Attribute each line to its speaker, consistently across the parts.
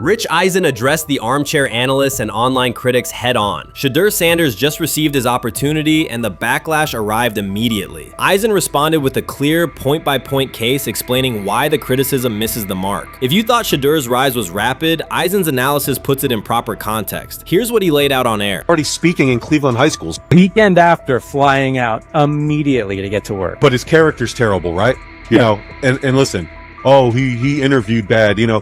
Speaker 1: Rich Eisen addressed the armchair analysts and online critics head-on. Shedeur Sanders just received his opportunity, and the backlash arrived immediately. Eisen responded with a clear, point-by-point case explaining why the criticism misses the mark. If you thought Shedeur's rise was rapid, Eisen's analysis puts it in proper context. Here's what he laid out on air.
Speaker 2: Already speaking in Cleveland high schools.
Speaker 3: Weekend after, flying out immediately to get to work.
Speaker 2: But his character's terrible, right? You know, and listen, oh, he interviewed bad, you know.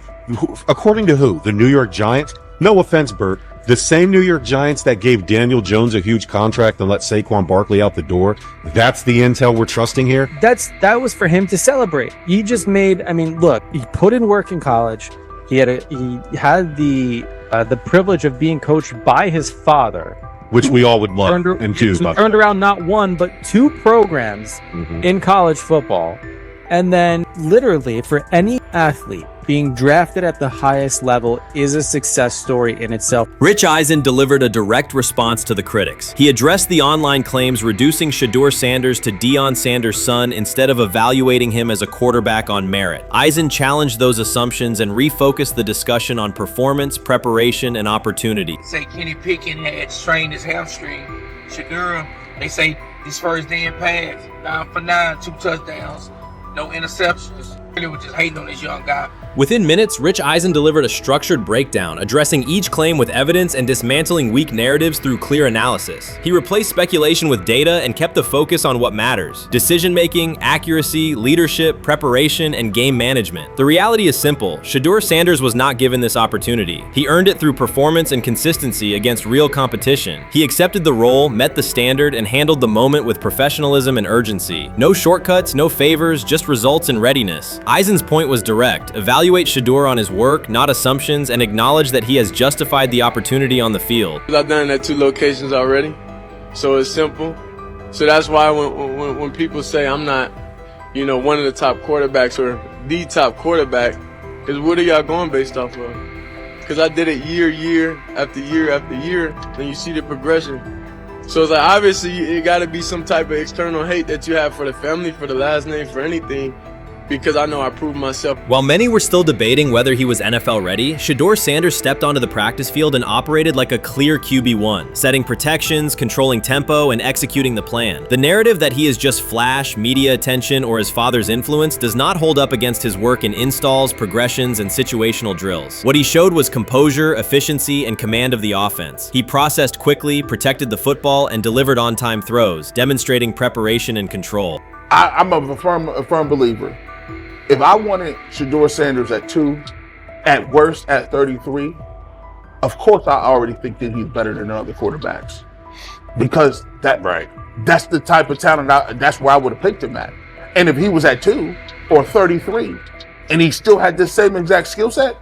Speaker 2: According to who? The New York Giants? No offense, Bert. The same New York Giants that gave Daniel Jones a huge contract and let Saquon Barkley out the door. That's the intel we're trusting here?
Speaker 3: That was for him to celebrate. He just made, I mean, look, he put in work in college. He had the privilege of being coached by his father.
Speaker 2: Which we all would love and do.
Speaker 3: He turned around not one, but two programs in college football. And then literally for any athlete, being drafted at the highest level is a success story in itself.
Speaker 1: Rich Eisen delivered a direct response to the critics. He addressed the online claims reducing Shedeur Sanders to Deion Sanders' son instead of evaluating him as a quarterback on merit. Eisen challenged those assumptions and refocused the discussion on performance, preparation, and opportunity.
Speaker 4: Say Kenny Pickett had strained his hamstring. Shedeur, they say his first day in pass, 9 for 9, 2 touchdowns, no interceptions. They were just hating on this young guy.
Speaker 1: Within minutes, Rich Eisen delivered a structured breakdown, addressing each claim with evidence and dismantling weak narratives through clear analysis. He replaced speculation with data and kept the focus on what matters: decision-making, accuracy, leadership, preparation, and game management. The reality is simple. Shedeur Sanders was not given this opportunity. He earned it through performance and consistency against real competition. He accepted the role, met the standard, and handled the moment with professionalism and urgency. No shortcuts, no favors, just results and readiness. Eisen's point was direct. Evaluate Shedeur on his work, not assumptions, and acknowledge that he has justified the opportunity on the field.
Speaker 5: I've done it at 2 locations already, so it's simple. So that's why when people say I'm not, you know, one of the top quarterbacks or the top quarterback, is what are y'all going based off of? Because I did it year after year after year, and you see the progression. So it's like, obviously it got to be some type of external hate that you have for the family, for the last name, for anything, because I know I proved myself.
Speaker 1: While many were still debating whether he was NFL ready, Shedeur Sanders stepped onto the practice field and operated like a clear QB1, setting protections, controlling tempo, and executing the plan. The narrative that he is just flash, media attention, or his father's influence does not hold up against his work in installs, progressions, and situational drills. What he showed was composure, efficiency, and command of the offense. He processed quickly, protected the football, and delivered on-time throws, demonstrating preparation and control.
Speaker 6: I'm a firm believer. If I wanted Shedeur Sanders at 2, at worst at 33, of course I already think that he's better than other quarterbacks. Because that's the type of talent, that's where I would have picked him at. And if he was at 2 or 33, and he still had this same exact skill set,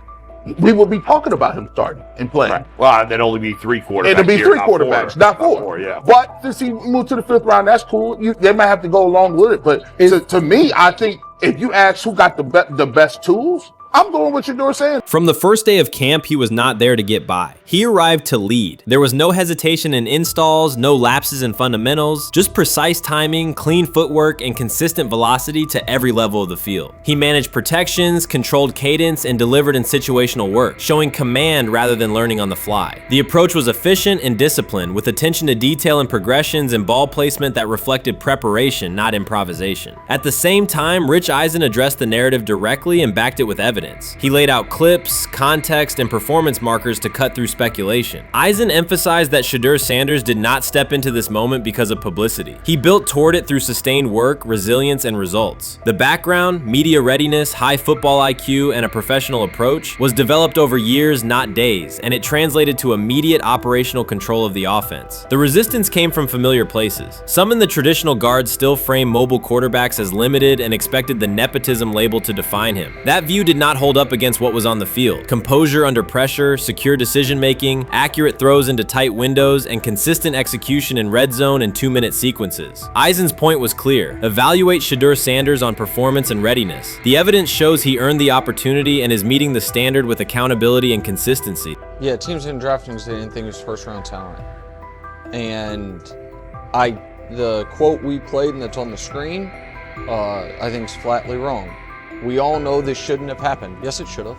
Speaker 6: we would be talking about him starting and playing.
Speaker 7: Right. Well, there'd only be 3 quarterbacks.
Speaker 6: It'd be 3 quarterbacks, not 4.
Speaker 7: Yeah.
Speaker 6: But since he moved to the 5th round, that's cool. They might have to go along with it. But to me, I think if you ask who got the best tools, I'm going with Shedeur Sanders.
Speaker 1: From the first day of camp, he was not there to get by. He arrived to lead. There was no hesitation in installs, no lapses in fundamentals, just precise timing, clean footwork, and consistent velocity to every level of the field. He managed protections, controlled cadence, and delivered in situational work, showing command rather than learning on the fly. The approach was efficient and disciplined, with attention to detail and progressions and ball placement that reflected preparation, not improvisation. At the same time, Rich Eisen addressed the narrative directly and backed it with evidence. He laid out clips, context, and performance markers to cut through speculation. Eisen emphasized that Shedeur Sanders did not step into this moment because of publicity. He built toward it through sustained work, resilience, and results. The background, media readiness, high football IQ, and a professional approach was developed over years, not days, and it translated to immediate operational control of the offense. The resistance came from familiar places. Some in the traditional guard still framed mobile quarterbacks as limited and expected the nepotism label to define him. That view did not hold up against what was on the field: composure under pressure, secure decision-making, accurate throws into tight windows, and consistent execution in red zone and 2-minute sequences. Eisen's point was clear: evaluate Shedeur Sanders on performance and readiness. The evidence shows he earned the opportunity and is meeting the standard with accountability and consistency.
Speaker 8: Yeah, teams didn't draft him because they didn't think he was first-round talent. And the quote we played and that's on the screen, I think is flatly wrong. We all know this shouldn't have happened. Yes, it should have.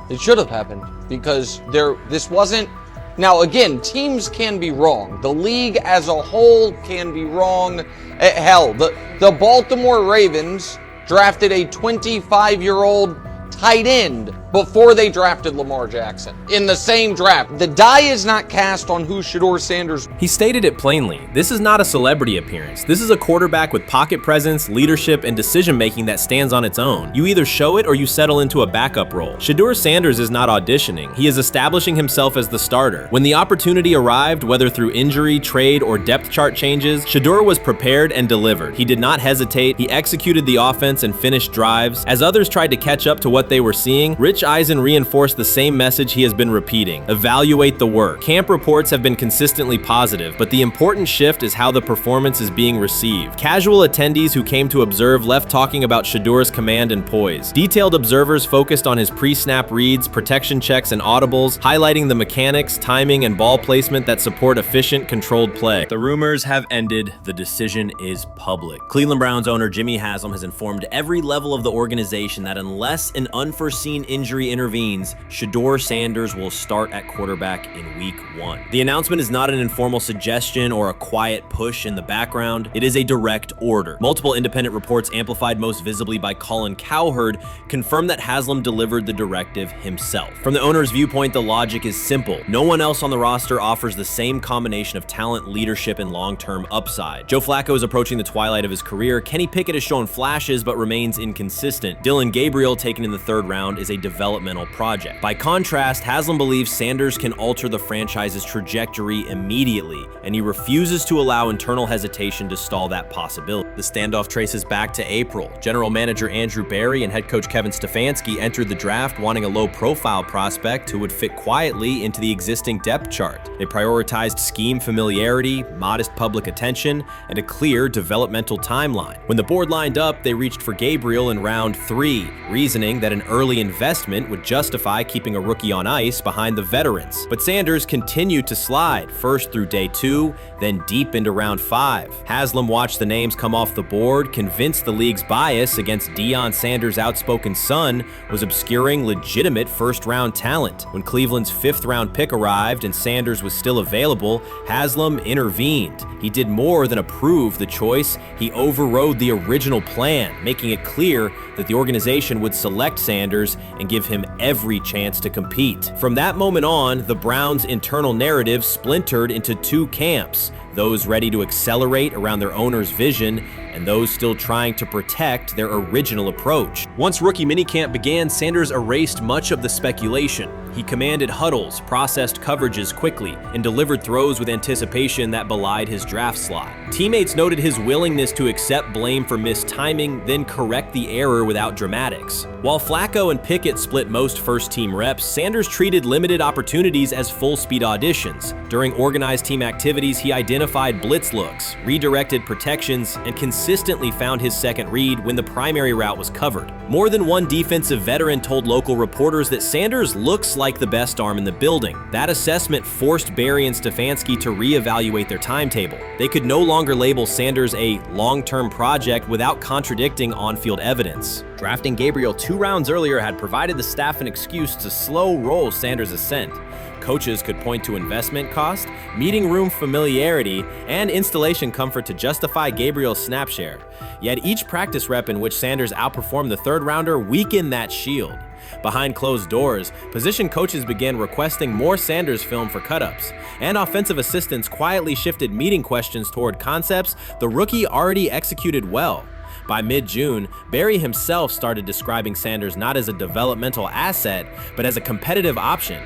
Speaker 8: It should have happened because this wasn't. Now, again, teams can be wrong. The league as a whole can be wrong. Hell, the Baltimore Ravens drafted a 25-year-old tight end before they drafted Lamar Jackson in the same draft. The die is not cast on who Shedeur Sanders.
Speaker 1: He stated it plainly. This is not a celebrity appearance. This is a quarterback with pocket presence, leadership, and decision-making that stands on its own. You either show it or you settle into a backup role. Shedeur Sanders is not auditioning. He is establishing himself as the starter. When the opportunity arrived, whether through injury, trade, or depth chart changes, Shedeur was prepared and delivered. He did not hesitate. He executed the offense and finished drives. As others tried to catch up to what they were seeing, Rich Eisen reinforced the same message he has been repeating: evaluate the work. Camp reports have been consistently positive, but the important shift is how the performance is being received. Casual attendees who came to observe left talking about Shedeur's command and poise. Detailed observers focused on his pre-snap reads, protection checks, and audibles, highlighting the mechanics, timing, and ball placement that support efficient, controlled play. The rumors have ended. The decision is public. Cleveland Browns owner Jimmy Haslam has informed every level of the organization that unless an unforeseen injury intervenes, Shedeur Sanders will start at quarterback in week 1. The announcement is not an informal suggestion or a quiet push in the background. It is a direct order. Multiple independent reports, amplified most visibly by Colin Cowherd, confirm that Haslam delivered the directive himself. From the owner's viewpoint, the logic is simple. No one else on the roster offers the same combination of talent, leadership, and long-term upside. Joe Flacco is approaching the twilight of his career. Kenny Pickett has shown flashes but remains inconsistent. Dylan Gabriel, taken in the 3rd round, is a developmental project. By contrast, Haslam believes Sanders can alter the franchise's trajectory immediately, and he refuses to allow internal hesitation to stall that possibility. The standoff traces back to April. General manager Andrew Berry and head coach Kevin Stefanski entered the draft wanting a low-profile prospect who would fit quietly into the existing depth chart. They prioritized scheme familiarity, modest public attention, and a clear developmental timeline. When the board lined up, they reached for Gabriel in round 3, reasoning that an early investment would justify keeping a rookie on ice behind the veterans. But Sanders continued to slide, first through day 2, then deep into round 5. Haslam watched the names come off the board, convinced the league's bias against Deion Sanders' outspoken son was obscuring legitimate first-round talent. When Cleveland's 5th-round pick arrived and Sanders was still available, Haslam intervened. He did more than approve the choice. He overrode the original plan, making it clear that the organization would select Sanders and give him every chance to compete. From that moment on, the Browns' internal narrative splintered into 2 camps: those ready to accelerate around their owner's vision, and those still trying to protect their original approach. Once rookie minicamp began, Sanders erased much of the speculation. He commanded huddles, processed coverages quickly, and delivered throws with anticipation that belied his draft slot. Teammates noted his willingness to accept blame for missed timing, then correct the error without dramatics. While Flacco and Pickett split most first-team reps, Sanders treated limited opportunities as full-speed auditions. During organized team activities, he identified blitz looks, redirected protections, and consistently found his second read when the primary route was covered. More than one defensive veteran told local reporters that Sanders looks like the best arm in the building. That assessment forced Berry and Stefanski to reevaluate their timetable. They could no longer label Sanders a long-term project without contradicting on-field evidence. Drafting Gabriel 2 rounds earlier had provided the staff an excuse to slow roll Sanders' ascent. Coaches could point to investment cost, meeting room familiarity, and installation comfort to justify Gabriel's snap share. Yet each practice rep in which Sanders outperformed the 3rd rounder weakened that shield. Behind closed doors, position coaches began requesting more Sanders film for cut-ups, and offensive assistants quietly shifted meeting questions toward concepts the rookie already executed well. By mid-June, Berry himself started describing Sanders not as a developmental asset, but as a competitive option.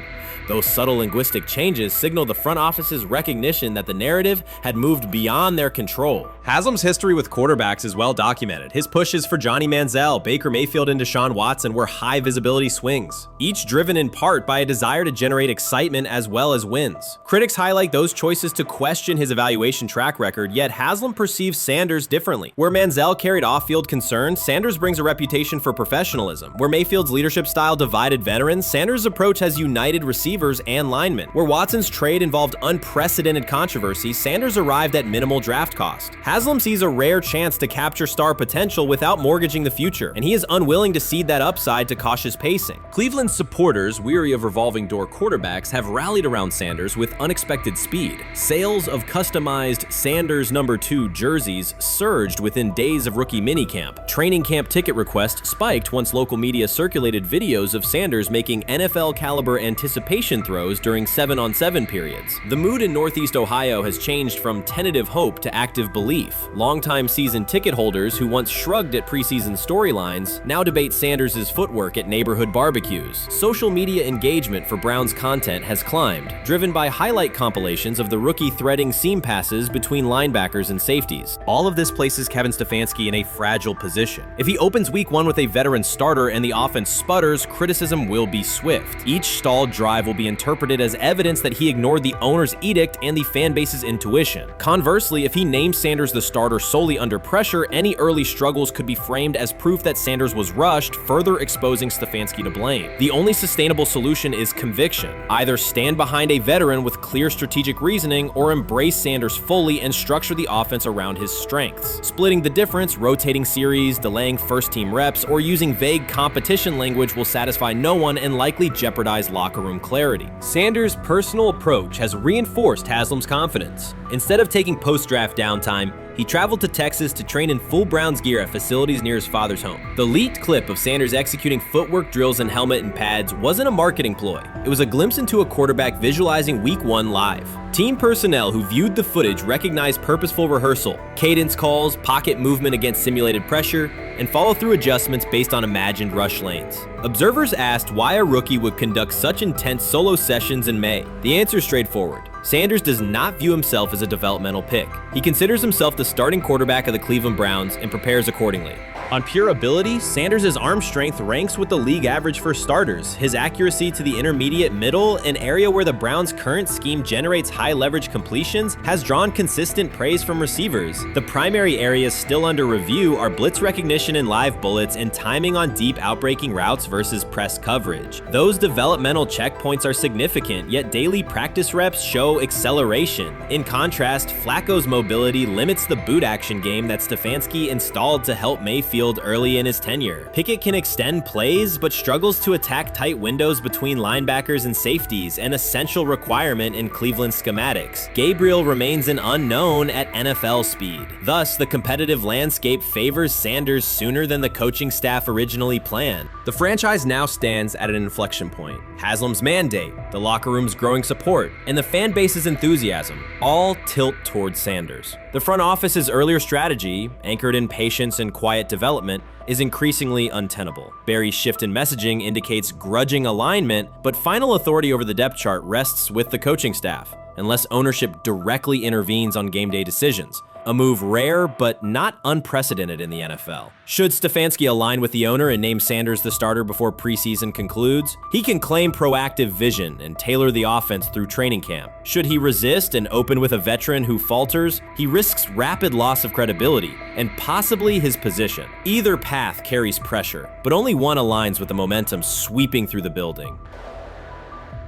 Speaker 1: Those subtle linguistic changes signal the front office's recognition that the narrative had moved beyond their control. Haslam's history with quarterbacks is well documented. His pushes for Johnny Manziel, Baker Mayfield, and Deshaun Watson were high-visibility swings, each driven in part by a desire to generate excitement as well as wins. Critics highlight those choices to question his evaluation track record, yet Haslam perceives Sanders differently. Where Manziel carried off-field concerns, Sanders brings a reputation for professionalism. Where Mayfield's leadership style divided veterans, Sanders' approach has united receivers. receivers and linemen. Where Watson's trade involved unprecedented controversy, Sanders arrived at minimal draft cost. Haslam sees a rare chance to capture star potential without mortgaging the future, and he is unwilling to cede that upside to cautious pacing. Cleveland's supporters, weary of revolving door quarterbacks, have rallied around Sanders with unexpected speed. Sales of customized Sanders number 2 jerseys surged within days of rookie minicamp. Training camp ticket requests spiked once local media circulated videos of Sanders making NFL-caliber anticipation throws during 7-on-7 periods. The mood in Northeast Ohio has changed from tentative hope to active belief. Longtime season ticket holders who once shrugged at preseason storylines now debate Sanders' footwork at neighborhood barbecues. Social media engagement for Brown's content has climbed, driven by highlight compilations of the rookie threading seam passes between linebackers and safeties. All of this places Kevin Stefanski in a fragile position. If he opens week 1 with a veteran starter and the offense sputters, criticism will be swift. Each stalled drive will be interpreted as evidence that he ignored the owner's edict and the fan base's intuition. Conversely, if he names Sanders the starter solely under pressure, any early struggles could be framed as proof that Sanders was rushed, further exposing Stefanski to blame. The only sustainable solution is conviction. Either stand behind a veteran with clear strategic reasoning or embrace Sanders fully and structure the offense around his strengths. Splitting the difference, rotating series, delaying first-team reps, or using vague competition language will satisfy no one and likely jeopardize locker room clarity. Sanders' personal approach has reinforced Haslam's confidence. Instead of taking post-draft downtime, he traveled to Texas to train in full Browns gear at facilities near his father's home. The leaked clip of Sanders executing footwork drills in helmet and pads wasn't a marketing ploy. It was a glimpse into a quarterback visualizing Week 1 live. Team personnel who viewed the footage recognized purposeful rehearsal, cadence calls, pocket movement against simulated pressure, and follow-through adjustments based on imagined rush lanes. Observers asked why a rookie would conduct such intense solo sessions in May. The answer is straightforward. Sanders does not view himself as a developmental pick. He considers himself the starting quarterback of the Cleveland Browns and prepares accordingly. On pure ability, Sanders' arm strength ranks with the league average for starters. His accuracy to the intermediate middle, an area where the Browns' current scheme generates high-leverage completions, has drawn consistent praise from receivers. The primary areas still under review are blitz recognition and live bullets and timing on deep outbreaking routes versus press coverage. Those developmental checkpoints are significant, yet daily practice reps show acceleration. In contrast, Flacco's mobility limits the boot action game that Stefanski installed to help Mayfield early in his tenure. Pickett can extend plays, but struggles to attack tight windows between linebackers and safeties, an essential requirement in Cleveland schematics. Gabriel remains an unknown at NFL speed. Thus, the competitive landscape favors Sanders sooner than the coaching staff originally planned. The franchise now stands at an inflection point. Haslam's mandate, the locker room's growing support, and the fan base's enthusiasm all tilt towards Sanders. The front office's earlier strategy, anchored in patience and quiet development, is increasingly untenable. Barry's shift in messaging indicates grudging alignment, but final authority over the depth chart rests with the coaching staff, unless ownership directly intervenes on game day decisions. A move rare but not unprecedented in the NFL. Should Stefanski align with the owner and name Sanders the starter before preseason concludes, he can claim proactive vision and tailor the offense through training camp. Should he resist and open with a veteran who falters, he risks rapid loss of credibility and possibly his position. Either path carries pressure, but only one aligns with the momentum sweeping through the building.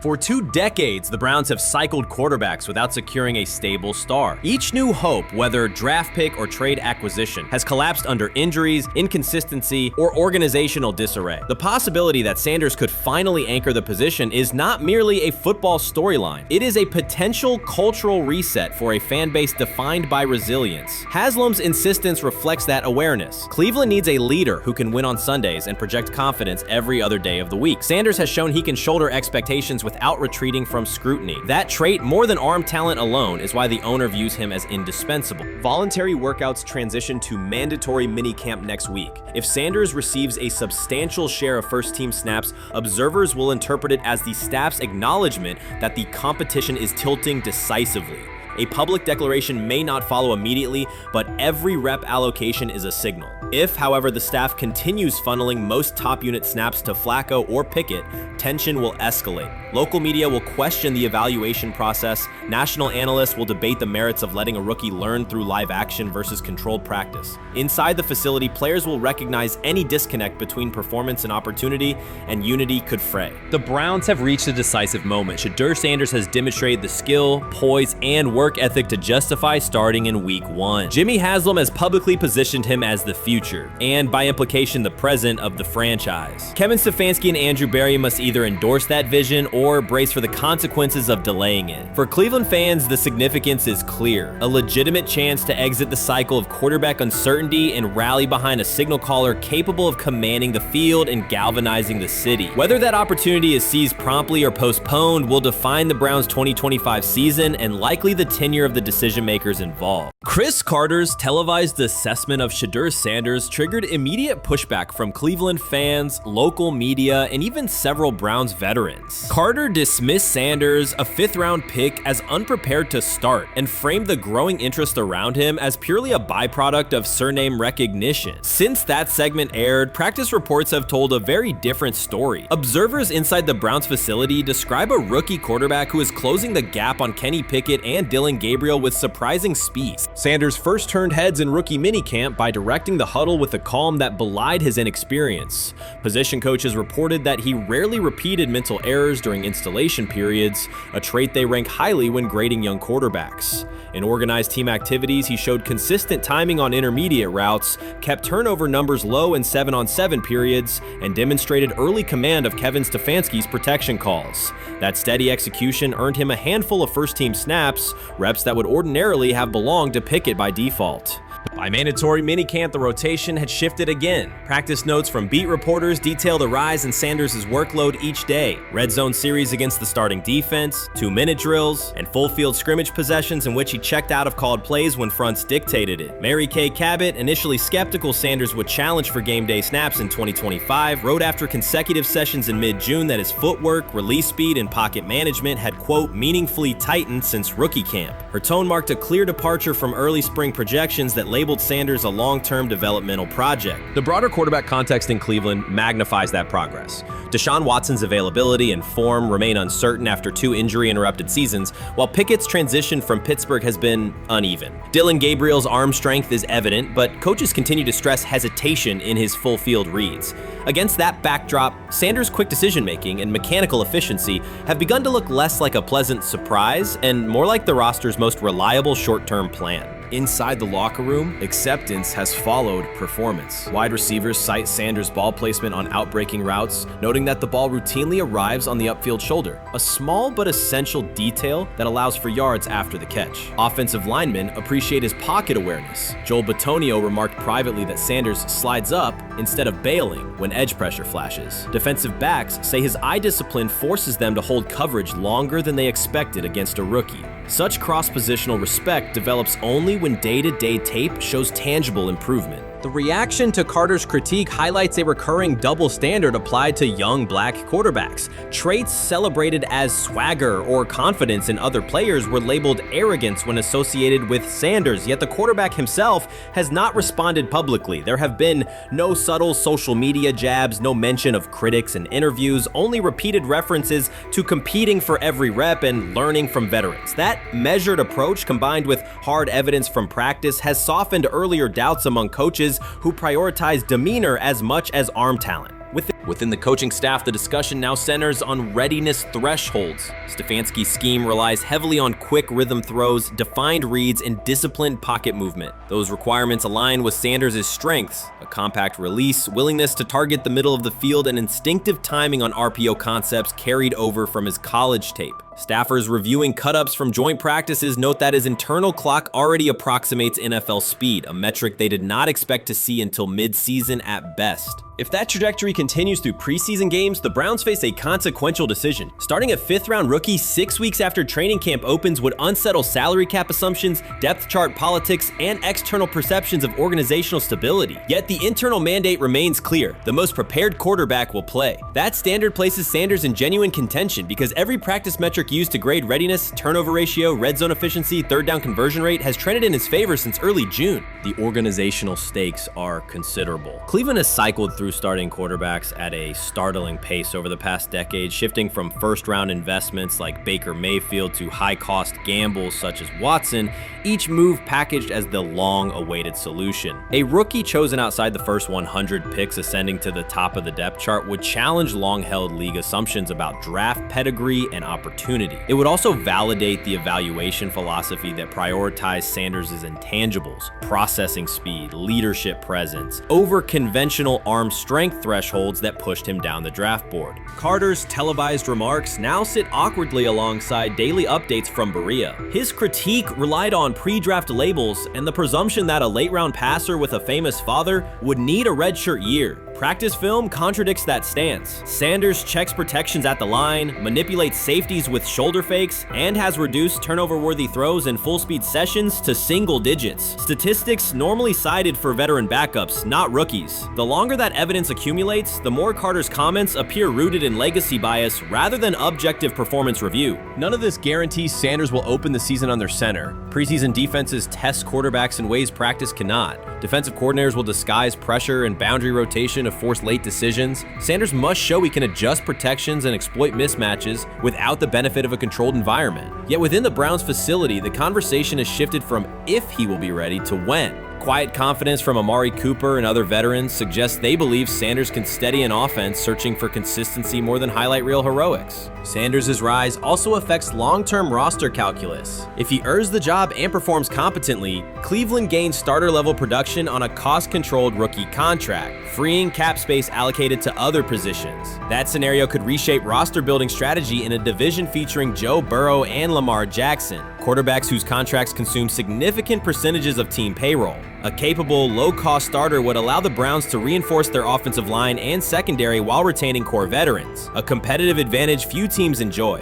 Speaker 1: For 2 decades, the Browns have cycled quarterbacks without securing a stable star. Each new hope, whether draft pick or trade acquisition, has collapsed under injuries, inconsistency, or organizational disarray. The possibility that Sanders could finally anchor the position is not merely a football storyline. It is a potential cultural reset for a fan base defined by resilience. Haslam's insistence reflects that awareness. Cleveland needs a leader who can win on Sundays and project confidence every other day of the week. Sanders has shown he can shoulder expectations without retreating from scrutiny. That trait, more than arm talent alone, is why the owner views him as indispensable. Voluntary workouts transition to mandatory minicamp next week. If Sanders receives a substantial share of first-team snaps, observers will interpret it as the staff's acknowledgement that the competition is tilting decisively. A public declaration may not follow immediately, but every rep allocation is a signal. If, however, the staff continues funneling most top unit snaps to Flacco or Pickett, tension will escalate. Local media will question the evaluation process. National analysts will debate the merits of letting a rookie learn through live action versus controlled practice. Inside the facility, players will recognize any disconnect between performance and opportunity, and unity could fray.
Speaker 9: The Browns have reached a decisive moment. Shedeur Sanders has demonstrated the skill, poise, and work ethic to justify starting in Week 1. Jimmy Haslam has publicly positioned him as the future, and by implication, the present of the franchise. Kevin Stefanski and Andrew Berry must either endorse that vision or brace for the consequences of delaying it. For Cleveland fans, the significance is clear. A legitimate chance to exit the cycle of quarterback uncertainty and rally behind a signal caller capable of commanding the field and galvanizing the city. Whether that opportunity is seized promptly or postponed will define the Browns' 2025 season and likely the tenure of the decision makers involved. Chris Carter's televised assessment of Shedeur Sanders triggered immediate pushback from Cleveland fans, local media, and even several Browns veterans. Carter dismissed Sanders, a fifth-round pick, as unprepared to start and framed the growing interest around him as purely a byproduct of surname recognition. Since that segment aired, practice reports have told a very different story. Observers inside the Browns facility describe a rookie quarterback who is closing the gap on Kenny Pickett and Dillon Gabriel with surprising speed. Sanders first turned heads in rookie minicamp by directing the huddle with a calm that belied his inexperience. Position coaches reported that he rarely repeated mental errors during installation periods, a trait they rank highly when grading young quarterbacks. In organized team activities, he showed consistent timing on intermediate routes, kept turnover numbers low in 7-on-7 periods, and demonstrated early command of Kevin Stefanski's protection calls. That steady execution earned him a handful of first-team snaps, reps that would ordinarily have belonged to Pickett by default. By mandatory minicamp, the rotation had shifted again. Practice notes from beat reporters detail the rise in Sanders' workload each day. Red zone series against the starting defense, 2-minute drills, and full field scrimmage possessions in which he checked out of called plays when fronts dictated it. Mary Kay Cabot, initially skeptical Sanders would challenge for game day snaps in 2025, wrote after consecutive sessions in mid-June that his footwork, release speed, and pocket management had, quote, meaningfully tightened since rookie camp. Her tone marked a clear departure from early spring projections that labeled Sanders a long-term developmental project. The broader quarterback context in Cleveland magnifies that progress. Deshaun Watson's availability and form remain uncertain after 2 injury-interrupted seasons, while Pickett's transition from Pittsburgh has been uneven. Dillon Gabriel's arm strength is evident, but coaches continue to stress hesitation in his full-field reads. Against that backdrop, Sanders' quick decision-making and mechanical efficiency have begun to look less like a pleasant surprise and more like the roster's most reliable short-term plan. Inside the locker room, acceptance has followed performance. Wide receivers cite Sanders' ball placement on outbreaking routes, noting that the ball routinely arrives on the upfield shoulder, a small but essential detail that allows for yards after the catch. Offensive linemen appreciate his pocket awareness. Joel Bitonio remarked privately that Sanders slides up instead of bailing when edge pressure flashes. Defensive backs say his eye discipline forces them to hold coverage longer than they expected against a rookie. Such cross-positional respect develops only when day-to-day tape shows tangible improvement. The reaction to Carter's critique highlights a recurring double standard applied to young black quarterbacks. Traits celebrated as swagger or confidence in other players were labeled arrogance when associated with Sanders, yet the quarterback himself has not responded publicly. There have been no subtle social media jabs, no mention of critics and interviews, only repeated references to competing for every rep and learning from veterans. That measured approach, combined with hard evidence from practice, has softened earlier doubts among coaches who prioritize demeanor as much as arm talent. Within the coaching staff, the discussion now centers on readiness thresholds. Stefanski's scheme relies heavily on quick rhythm throws, defined reads, and disciplined pocket movement. Those requirements align with Sanders' strengths: a compact release, willingness to target the middle of the field, and instinctive timing on RPO concepts carried over from his college tape. Staffers reviewing cut-ups from joint practices note that his internal clock already approximates NFL speed, a metric they did not expect to see until mid-season at best. If that trajectory continues through preseason games, the Browns face a consequential decision. Starting a 5th-round rookie 6 weeks after training camp opens would unsettle salary cap assumptions, depth chart politics, and external perceptions of organizational stability. Yet the internal mandate remains clear: the most prepared quarterback will play. That standard places Sanders in genuine contention because every practice metric metric used to grade readiness, turnover ratio, red zone efficiency, third down conversion rate, has trended in his favor since early June. The organizational stakes are considerable. Cleveland has cycled through starting quarterbacks at a startling pace over the past decade, shifting from first-round investments like Baker Mayfield to high-cost gambles such as Watson, each move packaged as the long-awaited solution. A rookie chosen outside the first 100 picks ascending to the top of the depth chart would challenge long-held league assumptions about draft pedigree and opportunity. It would also validate the evaluation philosophy that prioritized Sanders' intangibles, processing speed, leadership presence, over conventional arm strength thresholds that pushed him down the draft board. Carter's televised remarks now sit awkwardly alongside daily updates from Berea. His critique relied on pre-draft labels and the presumption that a late-round passer with a famous father would need a redshirt year. Practice film contradicts that stance. Sanders checks protections at the line, manipulates safeties with shoulder fakes, and has reduced turnover-worthy throws and full-speed sessions to single digits. Statistics normally cited for veteran backups, not rookies. The longer that evidence accumulates, the more Carter's comments appear rooted in legacy bias rather than objective performance review. None of this guarantees Sanders will open the season on their center. Preseason defenses test quarterbacks in ways practice cannot. Defensive coordinators will disguise pressure and boundary rotation to force late decisions. Sanders must show he can adjust protections and exploit mismatches without the benefit of a controlled environment. Yet within the Browns facility, the conversation has shifted from if he will be ready to when. Quiet confidence from Amari Cooper and other veterans suggests they believe Sanders can steady an offense searching for consistency more than highlight reel heroics. Sanders' rise also affects long-term roster calculus. If he earns the job and performs competently, Cleveland gains starter-level production on a cost-controlled rookie contract, freeing cap space allocated to other positions. That scenario could reshape roster-building strategy in a division featuring Joe Burrow and Lamar Jackson, quarterbacks whose contracts consume significant percentages of team payroll. A capable, low-cost starter would allow the Browns to reinforce their offensive line and secondary while retaining core veterans, a competitive advantage few teams enjoy.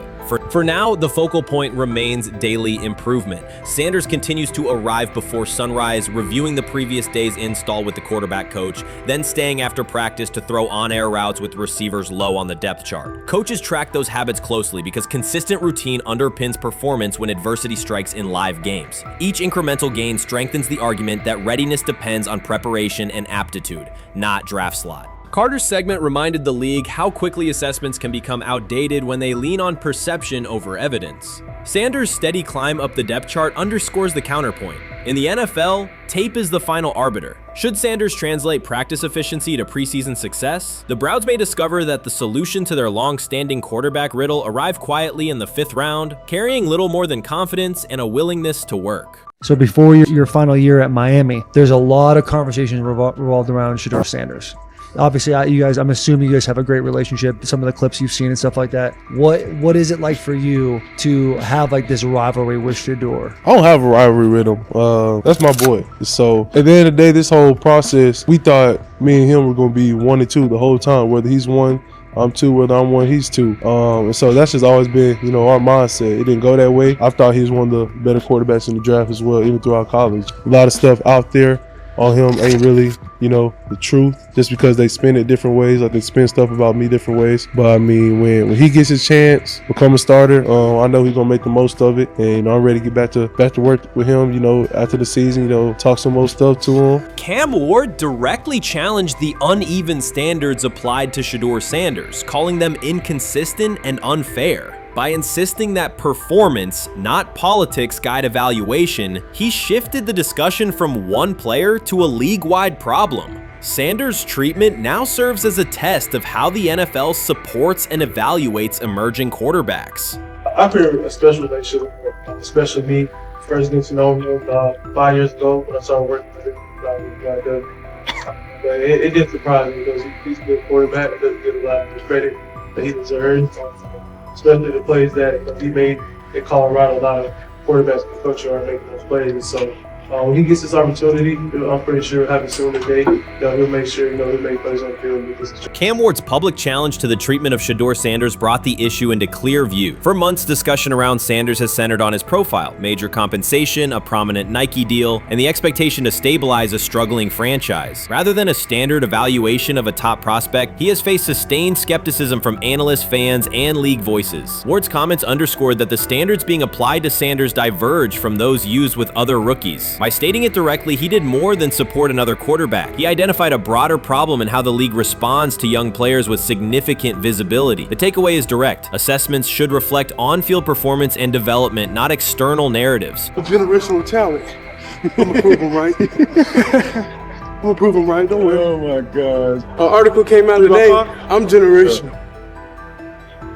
Speaker 9: For now, the focal point remains daily improvement. Sanders continues to arrive before sunrise, reviewing the previous day's install with the quarterback coach, then staying after practice to throw on-air routes with receivers low on the depth chart. Coaches track those habits closely because consistent routine underpins performance when adversity strikes in live games. Each incremental gain strengthens the argument that readiness depends on preparation and aptitude, not draft slot. Carter's segment reminded the league how quickly assessments can become outdated when they lean on perception over evidence. Sanders' steady climb up the depth chart underscores the counterpoint. In the NFL, tape is the final arbiter. Should Sanders translate practice efficiency to preseason success, the Browns may discover that the solution to their long-standing quarterback riddle arrived quietly in the 5th round, carrying little more than confidence and a willingness to work.
Speaker 10: So before your final year at Miami, there's a lot of conversation revolved around Shedeur Sanders. Obviously, I'm assuming you guys have a great relationship. Some of the clips you've seen and stuff like that. What is it like for you to have like this rivalry with Shedeur?
Speaker 11: I don't have a rivalry with him. That's my boy. So at the end of the day, this whole process, we thought me and him were going to be 1 and 2 the whole time. Whether he's 1, I'm 2. Whether I'm 1, he's 2. And so that's just always been, our mindset. It didn't go that way. I thought he was one of the better quarterbacks in the draft as well, even throughout college. A lot of stuff out there on him ain't really, the truth, just because they spin it different ways. Like they spin stuff about me different ways. But I mean, when he gets his chance, become a starter, I know he's gonna make the most of it. And I'm ready to get back to work with him, after the season, talk some more stuff to him.
Speaker 9: Cam Ward directly challenged the uneven standards applied to Shedeur Sanders, calling them inconsistent and unfair. By insisting that performance, not politics, guide evaluation, he shifted the discussion from one player to a league-wide problem. Sanders' treatment now serves as a test of how the NFL supports and evaluates emerging quarterbacks.
Speaker 12: I feel a special relationship with him, especially me. First getting to know him 5 years ago when I started working with him. But it did surprise me because he's a good quarterback. It doesn't get a lot of credit that he deserves. Especially the plays that he made in Colorado. A lot of quarterbacks in the country are making those plays. So When he gets this opportunity, I'm pretty sure it'll happen soon today, that he'll make sure, he'll make plays on the field. Because
Speaker 9: Cam Ward's public challenge to the treatment of Shedeur Sanders brought the issue into clear view. For months, discussion around Sanders has centered on his profile, major compensation, a prominent Nike deal, and the expectation to stabilize a struggling franchise. Rather than a standard evaluation of a top prospect, he has faced sustained skepticism from analysts, fans, and league voices. Ward's comments underscored that the standards being applied to Sanders diverge from those used with other rookies. By stating it directly, he did more than support another quarterback. He identified a broader problem in how the league responds to young players with significant visibility. The takeaway is direct. Assessments should reflect on-field performance and development, not external narratives.
Speaker 11: A generational talent. I'm gonna prove him right. I'm gonna prove him right. Don't worry.
Speaker 5: Oh my God.
Speaker 11: An article came out today. I'm generational.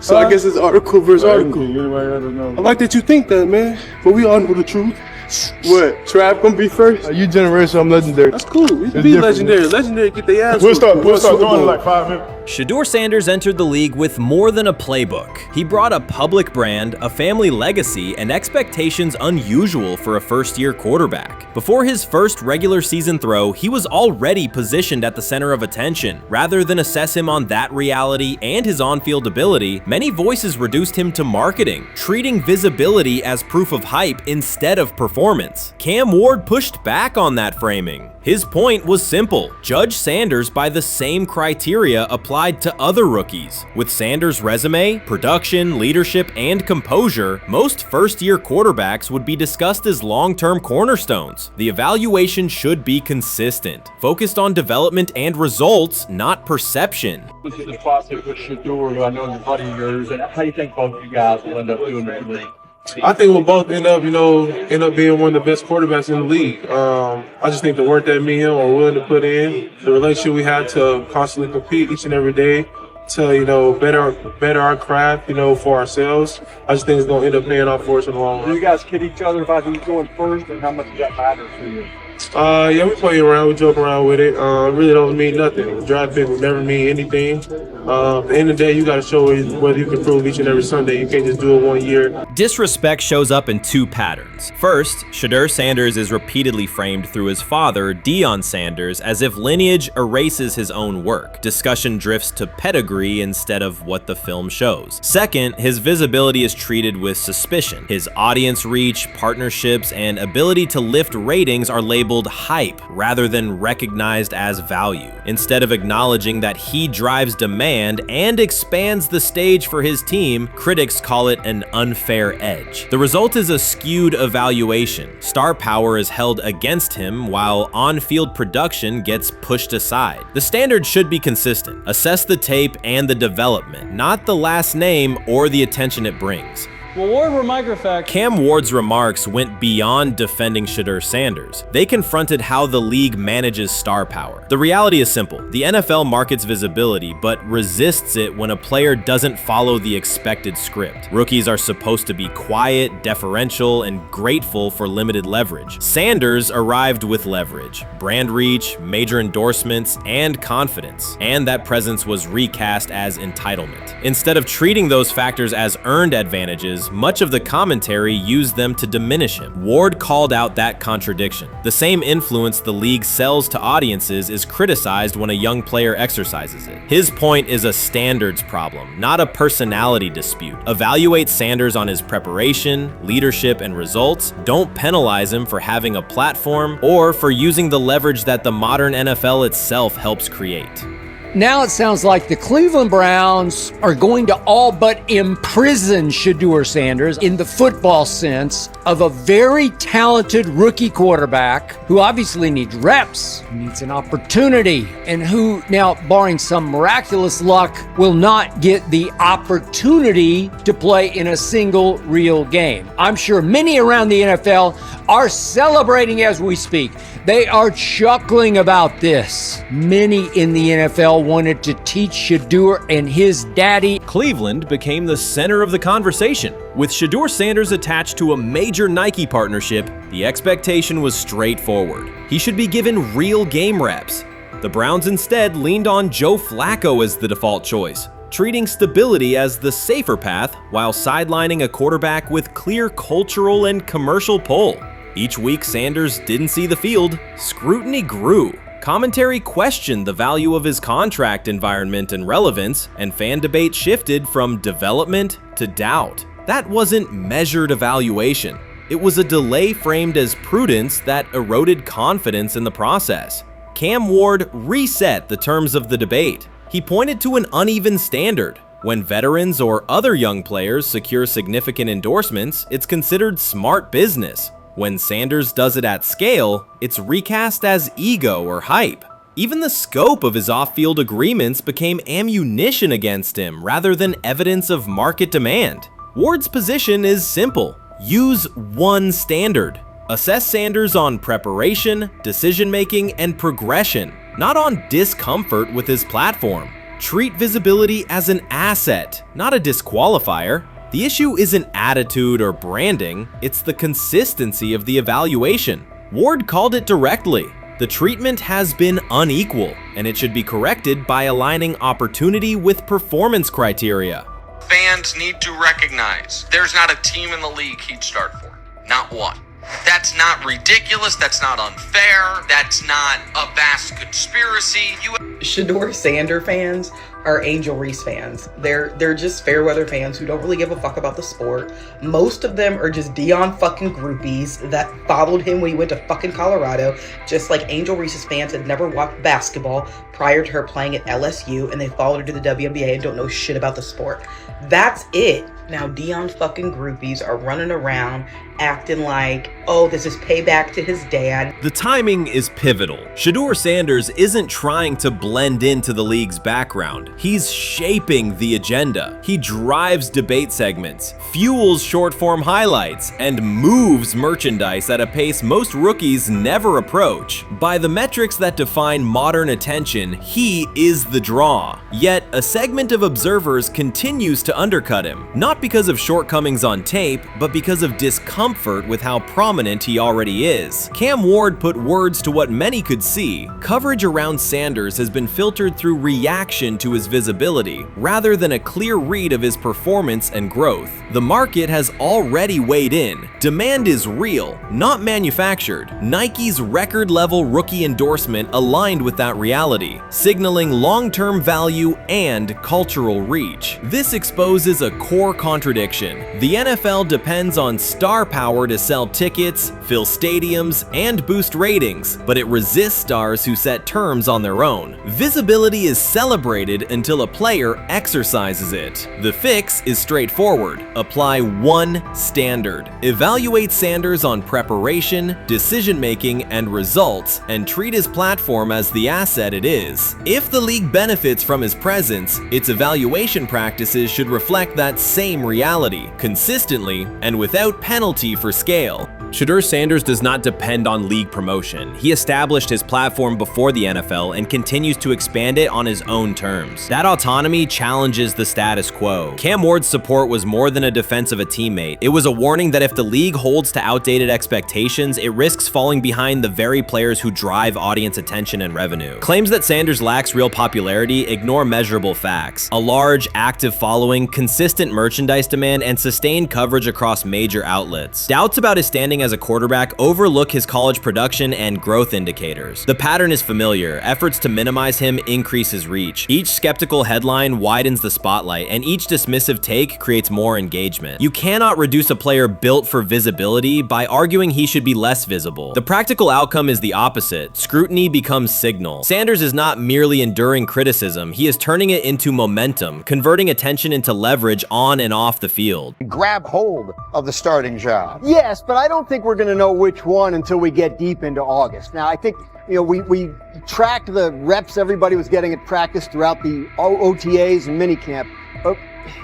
Speaker 11: So I guess it's article versus article. I like that you think that, man. But we all know the truth.
Speaker 5: What? Trav gonna be first?
Speaker 11: You generational, I'm legendary. That's cool. We can be legendary. Legendary, get their ass.
Speaker 7: We'll start going in like 5 minutes.
Speaker 9: Shedeur Sanders entered the league with more than a playbook. He brought a public brand, a family legacy, and expectations unusual for a first-year quarterback. Before his first regular season throw, he was already positioned at the center of attention. Rather than assess him on that reality and his on-field ability, many voices reduced him to marketing, treating visibility as proof of hype instead of performance. Cam Ward pushed back on that framing. His point was simple: judge Sanders by the same criteria applied to other rookies. With Sanders' resume, production, leadership, and composure, most first-year quarterbacks would be discussed as long-term cornerstones. The evaluation should be consistent, focused on development and results, not perception.
Speaker 13: This is the process with Shedeur, who I know is a buddy of yours, and how do you think both of you guys will end up doing in the league?
Speaker 11: I think we'll both end up being one of the best quarterbacks in the league. I just think the work that me and him are willing to put in, the relationship we have to constantly compete each and every day, to better our craft, for ourselves. I just think it's gonna end up paying off for us in the long run.
Speaker 13: Do you guys kid each other about who's going first, and how much does that matter to you?
Speaker 11: Yeah, we play around, we joke around with it. Really don't mean nothing. The draft pick will never mean anything. At the end of the day, you got to show whether you can prove each and every Sunday. You can't just do it 1 year.
Speaker 9: Disrespect shows up in two patterns. First, Shedeur Sanders is repeatedly framed through his father, Deion Sanders, as if lineage erases his own work. Discussion drifts to pedigree instead of what the film shows. Second, his visibility is treated with suspicion. His audience reach, partnerships, and ability to lift ratings are labeled hype rather than recognized as value. Instead of acknowledging that he drives demand and expands the stage for his team, critics call it an unfair edge. The result is a skewed evaluation. Star power is held against him while on-field production gets pushed aside. The standard should be consistent. Assess the tape and the development, not the last name or the attention it brings.
Speaker 14: Well, Ward, we're microfact.
Speaker 9: Cam Ward's remarks went beyond defending Shedeur Sanders. They confronted how the league manages star power. The reality is simple. The NFL markets visibility, but resists it when a player doesn't follow the expected script. Rookies are supposed to be quiet, deferential, and grateful for limited leverage. Sanders arrived with leverage, brand reach, major endorsements, and confidence. And that presence was recast as entitlement. Instead of treating those factors as earned advantages, much of the commentary used them to diminish him. Ward called out that contradiction. The same influence the league sells to audiences is criticized when a young player exercises it. His point is a standards problem, not a personality dispute. Evaluate Sanders on his preparation, leadership, and results. Don't penalize him for having a platform or for using the leverage that the modern NFL itself helps create.
Speaker 15: Now it sounds like the Cleveland Browns are going to all but imprison Shedeur Sanders in the football sense of a very talented rookie quarterback who obviously needs reps, who needs an opportunity, and who now, barring some miraculous luck, will not get the opportunity to play in a single real game. I'm sure many around the NFL are celebrating as we speak. They are chuckling about this. Many in the NFL wanted to teach Shedeur and his daddy.
Speaker 9: Cleveland became the center of the conversation. With Shedeur Sanders attached to a major Nike partnership, the expectation was straightforward. He should be given real game reps. The Browns instead leaned on Joe Flacco as the default choice, treating stability as the safer path while sidelining a quarterback with clear cultural and commercial pull. Each week Sanders didn't see the field, scrutiny grew. Commentary questioned the value of his contract environment and relevance, and fan debate shifted from development to doubt. That wasn't measured evaluation. It was a delay framed as prudence that eroded confidence in the process. Cam Ward reset the terms of the debate. He pointed to an uneven standard. When veterans or other young players secure significant endorsements, it's considered smart business. When Sanders does it at scale, it's recast as ego or hype. Even the scope of his off-field agreements became ammunition against him rather than evidence of market demand. Ward's position is simple. Use one standard. Assess Sanders on preparation, decision-making, and progression, not on discomfort with his platform. Treat visibility as an asset, not a disqualifier. The issue isn't attitude or branding, it's the consistency of the evaluation. Ward called it directly. The treatment has been unequal, and it should be corrected by aligning opportunity with performance criteria.
Speaker 8: Fans need to recognize there's not a team in the league he'd start for. Not one. That's not ridiculous, that's not unfair, that's not a vast conspiracy.
Speaker 14: Shedeur Sanders fans are Angel Reese fans. They're just fair weather fans who don't really give a fuck about the sport. Most of them are just Dion fucking groupies that followed him when he went to fucking Colorado, just like Angel Reese's fans had never watched basketball prior to her playing at LSU, and they followed her to the WNBA and don't know shit about the sport. That's it. Now Dion fucking groupies are running around acting like, oh, this is payback to his dad.
Speaker 9: The timing is pivotal. Shedeur Sanders isn't trying to blend into the league's background. He's shaping the agenda. He drives debate segments, fuels short-form highlights, and moves merchandise at a pace most rookies never approach. By the metrics that define modern attention, he is the draw. Yet, a segment of observers continues to undercut him, not because of shortcomings on tape, but because of discomfort with how prominent he already is. Cam Ward put words to what many could see. Coverage around Sanders has been filtered through reaction to his visibility, rather than a clear read of his performance and growth. The market has already weighed in. Demand is real, not manufactured. Nike's record-level rookie endorsement aligned with that reality, signaling long-term value and cultural reach. This exposes a core contradiction. The NFL depends on star power to sell tickets, fill stadiums, and boost ratings, but it resists stars who set terms on their own. Visibility is celebrated until a player exercises it. The fix is straightforward. Apply one standard. Evaluate Sanders on preparation, decision-making, and results, and treat his platform as the asset it is. If the league benefits from his presence, its evaluation practices should reflect that same reality, consistently and without penalty for scale. Shedeur Sanders does not depend on league promotion. He established his platform before the NFL and continues to expand it on his own terms. That autonomy challenges the status quo. Cam Ward's support was more than a defense of a teammate. It was a warning that if the league holds to outdated expectations, it risks falling behind the very players who drive audience attention and revenue. Claims that Sanders lacks real popularity ignore measurable facts. A large, active following, consistent merchandise demand, and sustained coverage across major outlets. Doubts about his standing as a quarterback overlook his college production and growth indicators. The pattern is familiar. Efforts to minimize him increase his reach. Each skeptical headline widens the spotlight, and each dismissive take creates more engagement. You cannot reduce a player built for visibility by arguing he should be less visible. The practical outcome is the opposite. Scrutiny becomes signal. Sanders is not merely enduring criticism, he is turning it into momentum, converting attention into leverage on and off the field.
Speaker 16: Grab hold of the starting job. Yes, but I don't think we're going to know which one until we get deep into August. Now, I think, we tracked the reps everybody was getting at practice throughout the OTAs and minicamp. But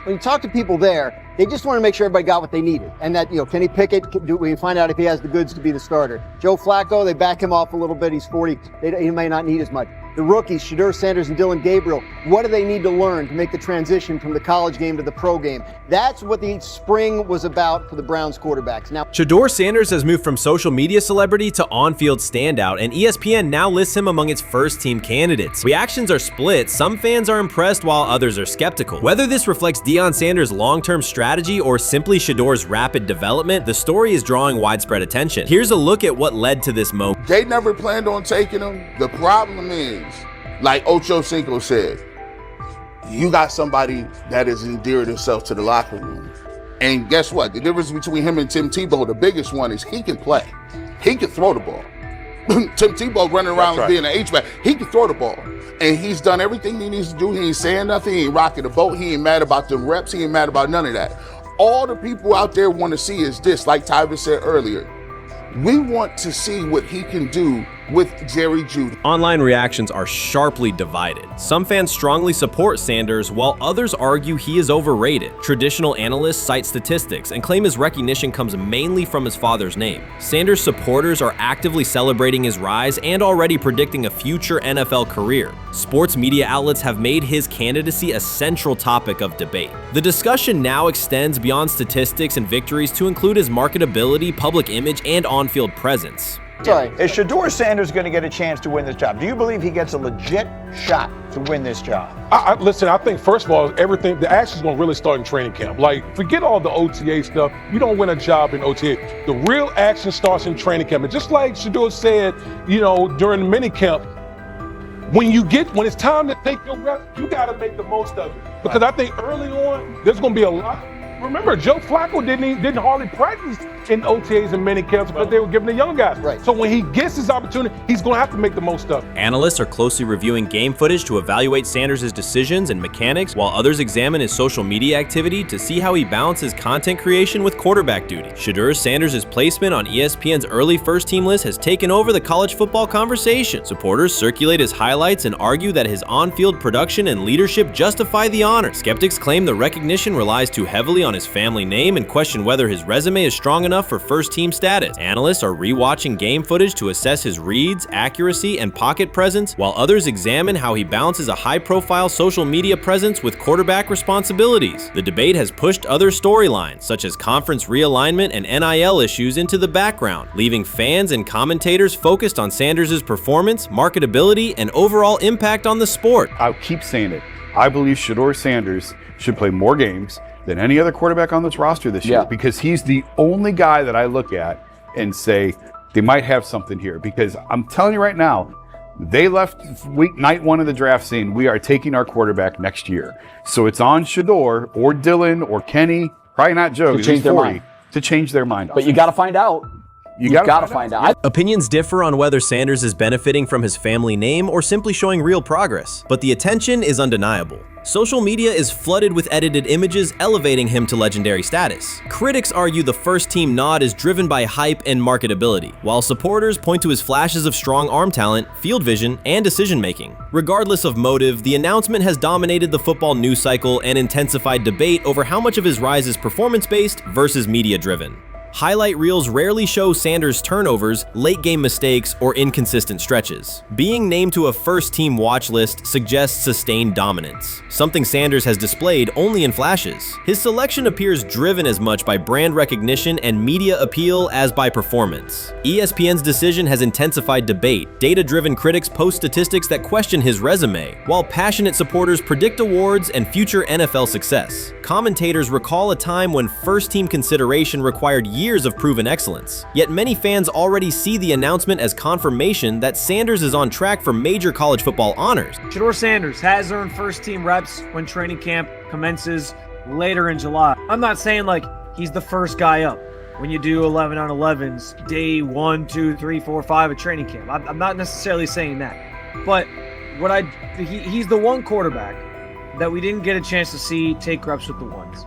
Speaker 16: when you talk to people there, they just want to make sure everybody got what they needed. And that, Kenny Pickett, we find out if he has the goods to be the starter. Joe Flacco, they back him off a little bit. He's 40. He may not need as much. the rookies, Shedeur Sanders and Dylan Gabriel, what do they need to learn to make the transition from the college game to the pro game? That's what the spring was about for the Browns quarterbacks. Now,
Speaker 1: Shedeur Sanders has moved from social media celebrity to on-field standout, and ESPN now lists him among its first-team candidates. Reactions are split. Some fans are impressed while others are skeptical. Whether this reflects Deion Sanders' long-term strategy or simply Shedeur's rapid development, the story is drawing widespread attention. Here's a look at what led to this moment.
Speaker 6: They never planned on taking him. The problem is, like Ocho Cinco said, you got somebody that has endeared himself to the locker room. And guess what? The difference between him and Tim Tebow, the biggest one, is he can play. He can throw the ball. Tim Tebow running around being an H-back. He can throw the ball. And he's done everything he needs to do. He ain't saying nothing. He ain't rocking the boat. He ain't mad about the reps. He ain't mad about none of that. All the people out there want to see is this, like Tyver said earlier. We want to see what he can do with Jerry Jeudy.
Speaker 1: Online reactions are sharply divided. Some fans strongly support Sanders, while others argue he is overrated. Traditional analysts cite statistics and claim his recognition comes mainly from his father's name. Sanders supporters are actively celebrating his rise and already predicting a future NFL career. Sports media outlets have made his candidacy a central topic of debate. The discussion now extends beyond statistics and victories to include his marketability, public image, and on-field presence.
Speaker 17: Sorry, is Shedeur Sanders going to get a chance to win this job? Do you believe he gets a legit shot to win this job?
Speaker 7: Listen, I think, first of all, everything, the action's going to really start in training camp. Like, forget all the OTA stuff. You don't win a job in OTA. The real action starts in training camp. And just like Shedeur said, during the mini camp, when it's time to take your reps, you got to make the most of it. Because I think early on, there's going to be a lot. Remember, Joe Flacco didn't hardly practice in OTAs and mini camps because they were giving the young guys. Right. So when he gets his opportunity, he's going to have to make the most of it.
Speaker 1: Analysts are closely reviewing game footage to evaluate Sanders' decisions and mechanics, while others examine his social media activity to see how he balances content creation with quarterback duty. Shedeur Sanders' placement on ESPN's early first-team list has taken over the college football conversation. Supporters circulate his highlights and argue that his on-field production and leadership justify the honor. Skeptics claim the recognition relies too heavily on his family name and question whether his resume is strong enough for first-team status. Analysts are rewatching game footage to assess his reads, accuracy, and pocket presence, while others examine how he balances a high-profile social media presence with quarterback responsibilities. The debate has pushed other storylines, such as conference realignment and NIL issues, into the background, leaving fans and commentators focused on Sanders' performance, marketability, and overall impact on the sport.
Speaker 18: I'll keep saying it. I believe Shedeur Sanders should play more games than any other quarterback on this roster this year, because he's the only guy that I look at and say they might have something here. Because I'm telling you right now, they left night one of the draft saying we are taking our quarterback next year. So it's on Shedeur or Dylan or Kenny, probably not Joe,
Speaker 19: to change their mind.
Speaker 18: To change their mind.
Speaker 19: But you got to find out. You got to find out.
Speaker 1: Opinions differ on whether Sanders is benefiting from his family name or simply showing real progress, but the attention is undeniable. Social media is flooded with edited images elevating him to legendary status. Critics argue the first-team nod is driven by hype and marketability, while supporters point to his flashes of strong arm talent, field vision, and decision-making. Regardless of motive, the announcement has dominated the football news cycle and intensified debate over how much of his rise is performance-based versus media-driven. Highlight reels rarely show Sanders' turnovers, late-game mistakes, or inconsistent stretches. Being named to a first-team watch list suggests sustained dominance, something Sanders has displayed only in flashes. His selection appears driven as much by brand recognition and media appeal as by performance. ESPN's decision has intensified debate. Data-driven critics post statistics that question his resume, while passionate supporters predict awards and future NFL success. Commentators recall a time when first-team consideration required years of proven excellence. Yet many fans already see the announcement as confirmation that Sanders is on track for major college football honors.
Speaker 20: Shedeur Sanders has earned first-team reps when training camp commences later in July. I'm not saying like he's the first guy up when you do 11 on 11s, day 1, 2, 3, 4, 5 at training camp. I'm not necessarily saying that. But he's the one quarterback that we didn't get a chance to see take reps with the ones.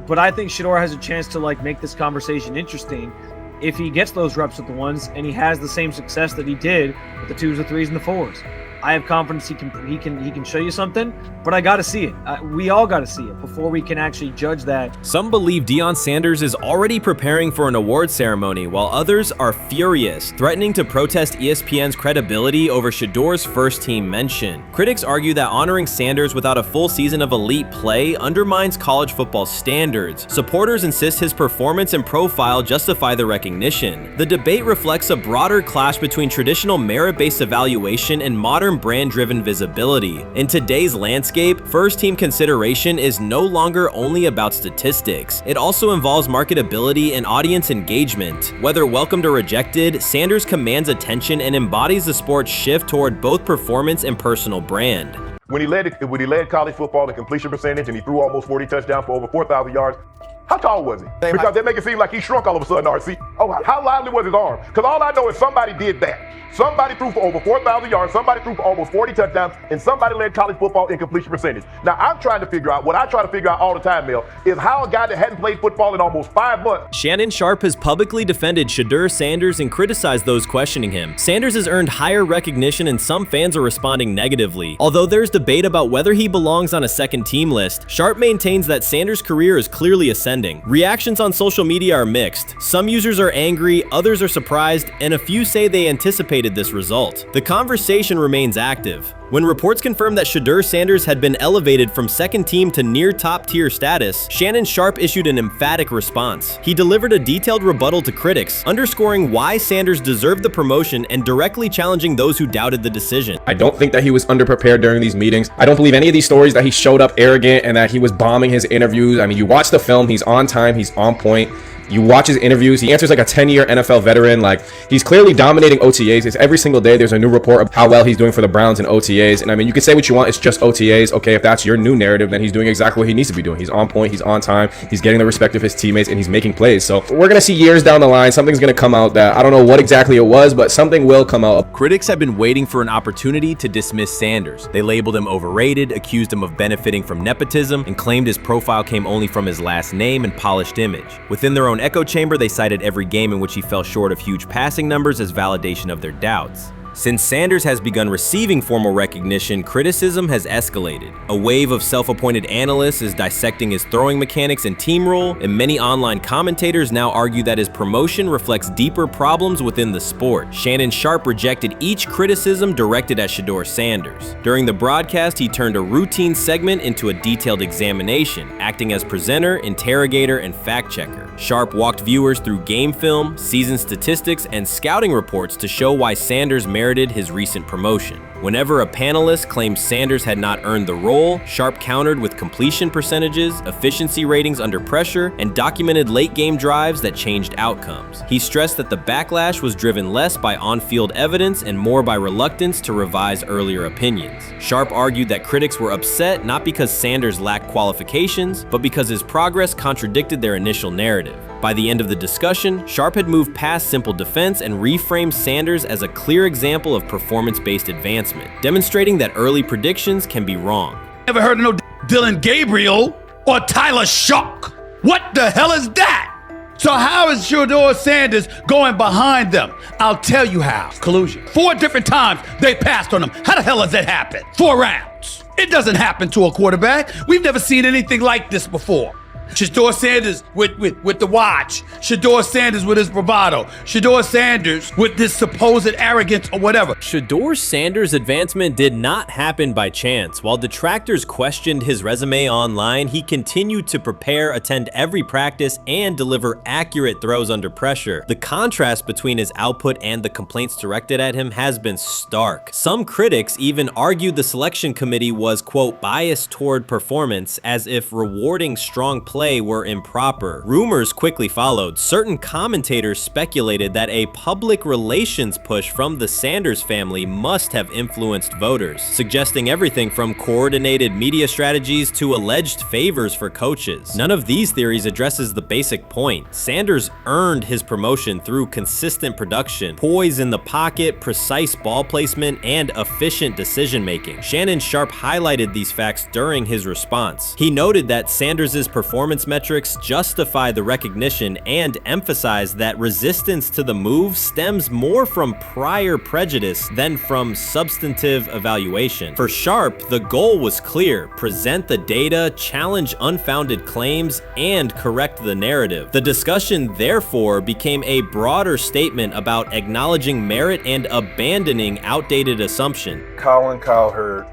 Speaker 20: But I think Shedeur has a chance to make this conversation interesting if he gets those reps with the ones and he has the same success that he did with the 2s, the 3s, and the 4s. I have confidence he can show you something, but I got to see it. We all got to see it before we can actually judge that.
Speaker 1: Some believe Deion Sanders is already preparing for an award ceremony, while others are furious, threatening to protest ESPN's credibility over Shedeur's first-team mention. Critics argue that honoring Sanders without a full season of elite play undermines college football standards. Supporters insist his performance and profile justify the recognition. The debate reflects a broader clash between traditional merit-based evaluation and modern brand-driven visibility. In today's landscape, first-team consideration is no longer only about statistics. It also involves marketability and audience engagement. Whether welcomed or rejected, Sanders commands attention and embodies the sport's shift toward both performance and personal brand.
Speaker 21: When he led college football in completion percentage and he threw almost 40 touchdowns for over 4,000 yards, how tall was he? Because they make it seem like he shrunk all of a sudden, RC. Oh, how lively was his arm? Because all I know is somebody did that. Somebody threw for over 4,000 yards, somebody threw for almost 40 touchdowns, and somebody led college football in completion percentage. Now, I'm trying to figure out, what I try to figure out all the time, Mel, is how a guy that hadn't played football in almost 5 months.
Speaker 1: Shannon Sharpe has publicly defended Shedeur Sanders and criticized those questioning him. Sanders has earned higher recognition and some fans are responding negatively. Although there's debate about whether he belongs on a second-team list, Sharpe maintains that Sanders' career is clearly ascending. Reactions on social media are mixed. Some users are angry, others are surprised, and a few say they anticipated this result. The conversation remains active. When reports confirmed that Shedeur Sanders had been elevated from second team to near top tier status, Shannon Sharpe issued an emphatic response. He delivered a detailed rebuttal to critics, underscoring why Sanders deserved the promotion and directly challenging those who doubted the decision.
Speaker 22: I don't think that he was underprepared during these meetings. I don't believe any of these stories that he showed up arrogant and that he was bombing his interviews. I mean, you watch the film, he's on time, he's on point. You watch his interviews, he answers like a 10-year NFL veteran. Like, he's clearly dominating OTAs. It's every single day there's a new report of how well he's doing for the Browns in OTAs. And I mean, you can say what you want, it's just OTAs. Okay, if that's your new narrative, then he's doing exactly what he needs to be doing. He's on point, he's on time, he's getting the respect of his teammates, and he's making plays. So we're gonna see years down the line, something's gonna come out that I don't know what exactly it was, but something will come out.
Speaker 1: Critics have been waiting for an opportunity to dismiss Sanders. They labeled him overrated, accused him of benefiting from nepotism, and claimed his profile came only from his last name and polished image. Within their own echo chamber, they cited every game in which he fell short of huge passing numbers as validation of their doubts. Since Sanders has begun receiving formal recognition, criticism has escalated. A wave of self-appointed analysts is dissecting his throwing mechanics and team role, and many online commentators now argue that his promotion reflects deeper problems within the sport. Shannon Sharpe rejected each criticism directed at Shedeur Sanders. During the broadcast, he turned a routine segment into a detailed examination, acting as presenter, interrogator, and fact-checker. Sharpe walked viewers through game film, season statistics, and scouting reports to show why Sanders merited his recent promotion. Whenever a panelist claimed Sanders had not earned the role, Sharpe countered with completion percentages, efficiency ratings under pressure, and documented late-game drives that changed outcomes. He stressed that the backlash was driven less by on-field evidence and more by reluctance to revise earlier opinions. Sharpe argued that critics were upset not because Sanders lacked qualifications, but because his progress contradicted their initial narrative. By the end of the discussion, Sharpe had moved past simple defense and reframed Sanders as a clear example of performance-based advancement, demonstrating that early predictions can be wrong.
Speaker 23: Never heard of no Dylan Gabriel or Tyler Shock. What the hell is that? So how is Shedeur Sanders going behind them? I'll tell you how. Collusion. 4 different times they passed on him. How the hell does that happen? 4 rounds. It doesn't happen to a quarterback. We've never seen anything like this before. Shedeur Sanders with the watch. Shedeur Sanders with his bravado. Shedeur Sanders with this supposed arrogance or whatever.
Speaker 1: Shedeur Sanders' advancement did not happen by chance. While detractors questioned his resume online, he continued to prepare, attend every practice, and deliver accurate throws under pressure. The contrast between his output and the complaints directed at him has been stark. Some critics even argued the selection committee was, quote, biased toward performance, as if rewarding strong play were improper. Rumors quickly followed. Certain commentators speculated that a public relations push from the Sanders family must have influenced voters, suggesting everything from coordinated media strategies to alleged favors for coaches. None of these theories addresses the basic point. Sanders earned his promotion through consistent production, poise in the pocket, precise ball placement, and efficient decision-making. Shannon Sharpe highlighted these facts during his response. He noted that Sanders' performance performance metrics justify the recognition and emphasize that resistance to the move stems more from prior prejudice than from substantive evaluation. For Sharp, the goal was clear: present the data, challenge unfounded claims, and correct the narrative. The discussion, therefore, became a broader statement about acknowledging merit and abandoning outdated assumption.
Speaker 11: Colin Cowherd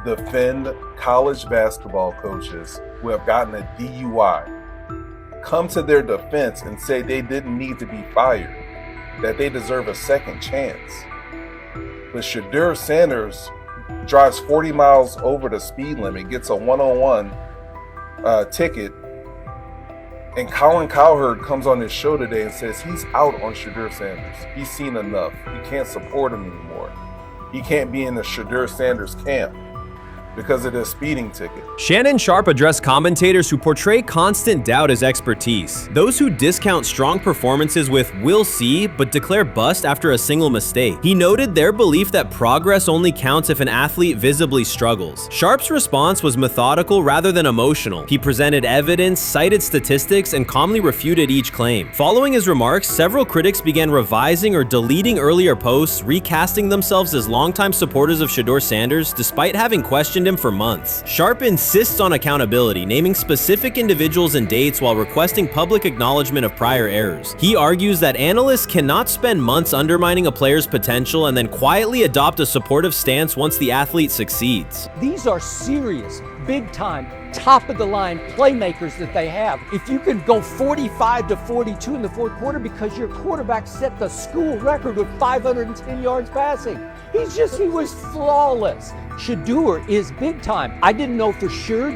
Speaker 11: defend college basketball coaches who have gotten a DUI, come to their defense and say they didn't need to be fired, that they deserve a second chance. But Shedeur Sanders drives 40 miles over the speed limit, gets a one-on-one ticket, and Colin Cowherd comes on his show today and says he's out on Shedeur Sanders. He's seen enough. He can't support him anymore. He can't be in the Shedeur Sanders camp because of the speeding ticket.
Speaker 1: Shannon Sharpe addressed commentators who portray constant doubt as expertise. Those who discount strong performances with "we'll see," but declare bust after a single mistake. He noted their belief that progress only counts if an athlete visibly struggles. Sharpe's response was methodical rather than emotional. He presented evidence, cited statistics, and calmly refuted each claim. Following his remarks, several critics began revising or deleting earlier posts, recasting themselves as longtime supporters of Shedeur Sanders despite having questioned him for months. Sharpe insists on accountability, naming specific individuals and dates while requesting public acknowledgement of prior errors. He argues that analysts cannot spend months undermining a player's potential and then quietly adopt a supportive stance once the athlete succeeds.
Speaker 15: These are serious, big-time, top-of-the-line playmakers that they have. If you can go 45 to 42 in the fourth quarter because your quarterback set the school record with 510 yards passing. He was flawless. Shedeur is big time. I didn't know for sure,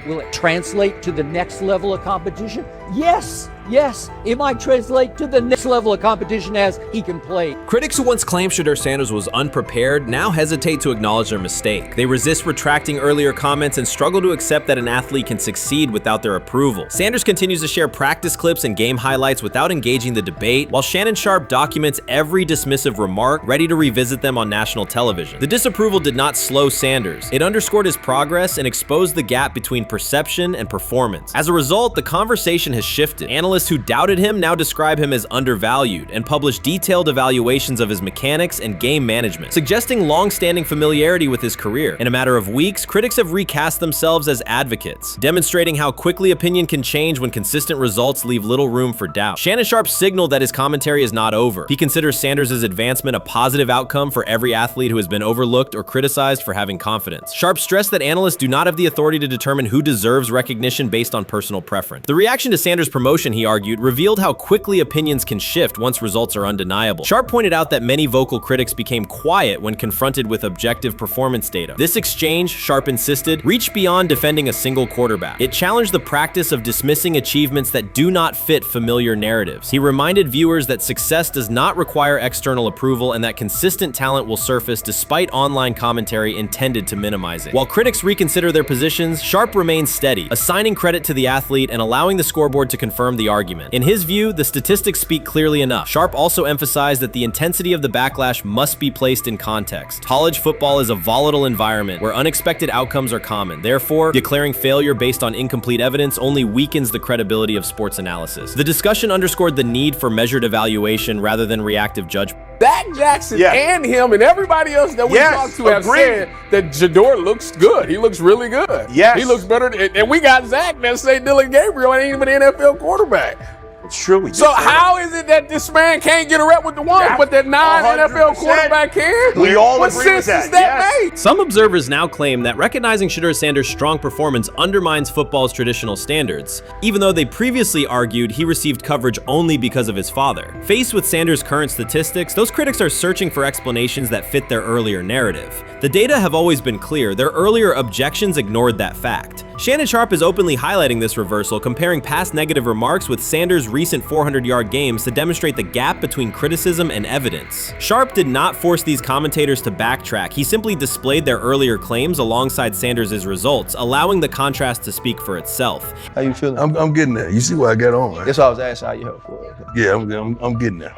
Speaker 15: will it translate to the next level of competition? Yes, it might translate to the next level of competition as he can play.
Speaker 1: Critics who once claimed Shedeur Sanders was unprepared now hesitate to acknowledge their mistake. They resist retracting earlier comments and struggle to accept that an athlete can succeed without their approval. Sanders continues to share practice clips and game highlights without engaging the debate, while Shannon Sharpe documents every dismissive remark, ready to revisit them on national television. The disapproval did not slow Sanders. It underscored his progress and exposed the gap between perception and performance. As a result, the conversation has shifted. Analysts who doubted him now describe him as undervalued and publish detailed evaluations of his mechanics and game management, suggesting long-standing familiarity with his career. In a matter of weeks, critics have recast themselves as advocates, demonstrating how quickly opinion can change when consistent results leave little room for doubt. Shannon Sharpe signaled that his commentary is not over. He considers Sanders' advancement a positive outcome for every athlete who has been overlooked or criticized for having confidence. Sharpe stressed that analysts do not have the authority to determine who deserves recognition based on personal preference. The reaction to Sanders' promotion, he argued, revealed how quickly opinions can shift once results are undeniable. Sharpe pointed out that many vocal critics became quiet when confronted with objective performance data. This exchange, Sharpe insisted, reached beyond defending a single quarterback. It challenged the practice of dismissing achievements that do not fit familiar narratives. He reminded viewers that success does not require external approval and that consistent talent will surface despite online commentary intended to minimize it. While critics reconsider their positions, Sharpe remains steady, assigning credit to the athlete and allowing the scoreboard to confirm the argument. In his view, the statistics speak clearly enough. Sharpe also emphasized that the intensity of the backlash must be placed in context. College football is a volatile environment where unexpected outcomes are common. Therefore, declaring failure based on incomplete evidence only weakens the credibility of sports analysis. The discussion underscored the need for measured evaluation rather than reactive judgment.
Speaker 2: Dak Jackson and him and everybody else that we talked to have said that Shedeur looks good. He looks really good. He looks better. And we got Zach that say Dylan Gabriel ain't even an NFL quarterback.
Speaker 21: It's true.
Speaker 2: So how is it that this man can't get a rep with the ones, but that non-NFL quarterback can?
Speaker 21: We all
Speaker 2: what
Speaker 21: agree with
Speaker 2: sense
Speaker 21: that.
Speaker 2: does that make?
Speaker 1: Some observers now claim that recognizing Shedeur Sanders' strong performance undermines football's traditional standards, even though they previously argued he received coverage only because of his father. Faced with Sanders' current statistics, those critics are searching for explanations that fit their earlier narrative. The data have always been clear. Their earlier objections ignored that fact. Shannon Sharpe is openly highlighting this reversal, comparing past negative remarks with Sanders' recent 400-yard games to demonstrate the gap between criticism and evidence. Sharpe did not force these commentators to backtrack. He simply displayed their earlier claims alongside Sanders' results, allowing the contrast to speak for itself.
Speaker 3: How you feeling?
Speaker 4: I'm getting there. You see what I got on, right?
Speaker 3: That's why I was asking how you help for it.
Speaker 4: Yeah, I'm getting there.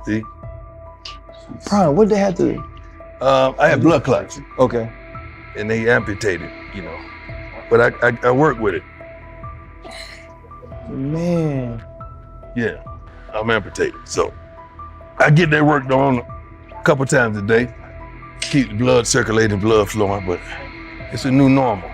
Speaker 4: See?
Speaker 3: Brian, what did they have to do?
Speaker 4: I had blood clots.
Speaker 3: Okay.
Speaker 4: And they amputated, you know. But I work with it.
Speaker 3: Man.
Speaker 4: Yeah, I'm amputated. So I get that work done a couple times a day. Keep the blood circulating, blood flowing, but it's a new normal.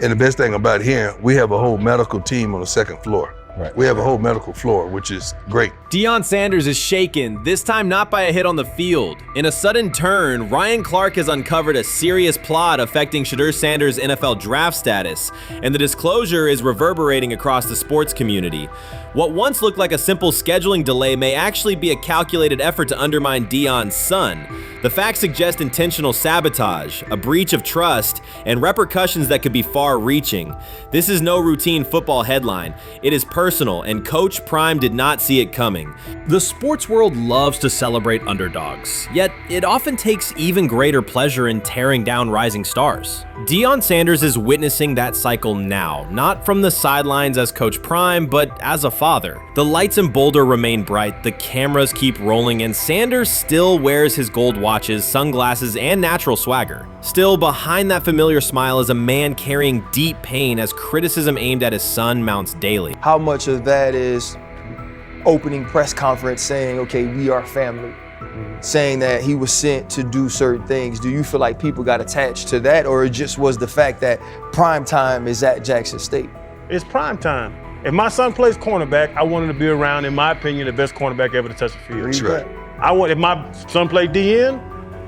Speaker 4: And the best thing about here, we have a whole medical team on the second floor. Right. We have a whole medical floor, which is great.
Speaker 1: Deion Sanders is shaken, this time not by a hit on the field. In a sudden turn, Ryan Clark has uncovered a serious plot affecting Shedeur Sanders' NFL draft status, and the disclosure is reverberating across the sports community. What once looked like a simple scheduling delay may actually be a calculated effort to undermine Deion's son. The facts suggest intentional sabotage, a breach of trust, and repercussions that could be far-reaching. This is no routine football headline. It is personal, and Coach Prime did not see it coming. The sports world loves to celebrate underdogs, yet it often takes even greater pleasure in tearing down rising stars. Deion Sanders is witnessing that cycle now, not from the sidelines as Coach Prime, but as a father. The lights in Boulder remain bright, the cameras keep rolling, and Sanders still wears his gold watches, sunglasses, and natural swagger. Still, behind that familiar smile is a man carrying deep pain as criticism aimed at his son mounts daily.
Speaker 3: How much of that is opening press conference saying, okay, we are family, saying that he was sent to do certain things? Do you feel like people got attached to that, or it just was the fact that prime time is at Jackson State?
Speaker 7: It's prime time. If my son plays cornerback, I want him to be around, in my opinion, the best cornerback ever to touch the field.
Speaker 4: That's right.
Speaker 7: If my son played DN,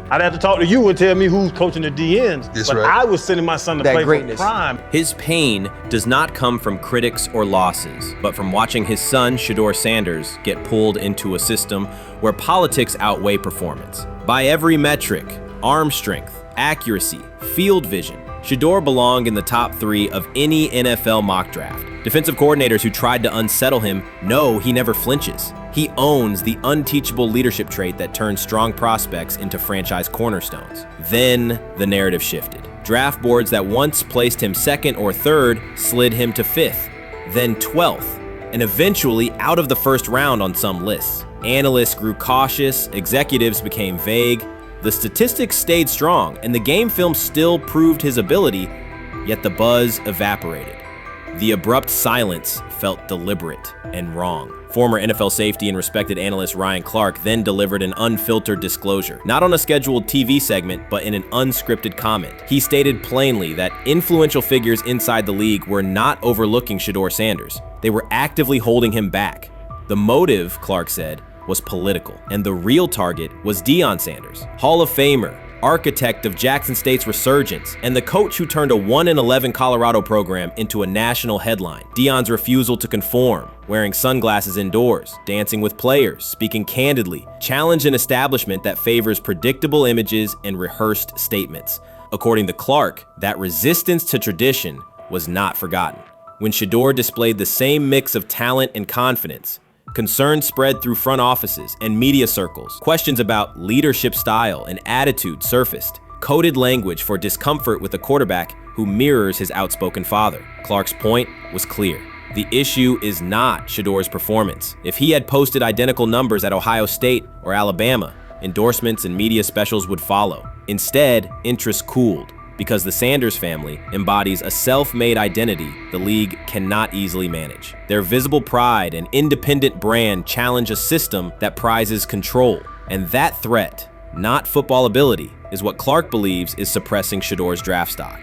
Speaker 7: I'd have to talk to you and tell me who's coaching the DNs.
Speaker 4: That's
Speaker 7: but
Speaker 4: right.
Speaker 7: I was sending my son to play for prime.
Speaker 1: His pain does not come from critics or losses, but from watching his son, Shedeur Sanders, get pulled into a system where politics outweigh performance. By every metric, arm strength, accuracy, field vision, Shedeur belonged in the top 3 of any NFL mock draft. Defensive coordinators who tried to unsettle him know he never flinches. He owns the unteachable leadership trait that turns strong prospects into franchise cornerstones. Then the narrative shifted. Draft boards that once placed him 2nd or 3rd slid him to 5th, then 12th, and eventually out of the 1st round on some lists. Analysts grew cautious, executives became vague, the statistics stayed strong, and the game film still proved his ability, yet the buzz evaporated. The abrupt silence felt deliberate and wrong. Former NFL safety and respected analyst Ryan Clark then delivered an unfiltered disclosure, not on a scheduled TV segment, but in an unscripted comment. He stated plainly that influential figures inside the league were not overlooking Shedeur Sanders. They were actively holding him back. The motive, Clark said, was political, and the real target was Deion Sanders, Hall of Famer, architect of Jackson State's resurgence, and the coach who turned a 1-11 Colorado program into a national headline. Deion's refusal to conform, wearing sunglasses indoors, dancing with players, speaking candidly, challenged an establishment that favors predictable images and rehearsed statements. According to Clark, that resistance to tradition was not forgotten. When Shedeur displayed the same mix of talent and confidence, concern spread through front offices and media circles. Questions about leadership style and attitude surfaced. Coded language for discomfort with a quarterback who mirrors his outspoken father. Clark's point was clear. The issue is not Shedeur's performance. If he had posted identical numbers at Ohio State or Alabama, endorsements and media specials would follow. Instead, interest cooled, because the Sanders family embodies a self-made identity the league cannot easily manage. Their visible pride and independent brand challenge a system that prizes control. And that threat, not football ability, is what Clark believes is suppressing Shedeur's draft stock.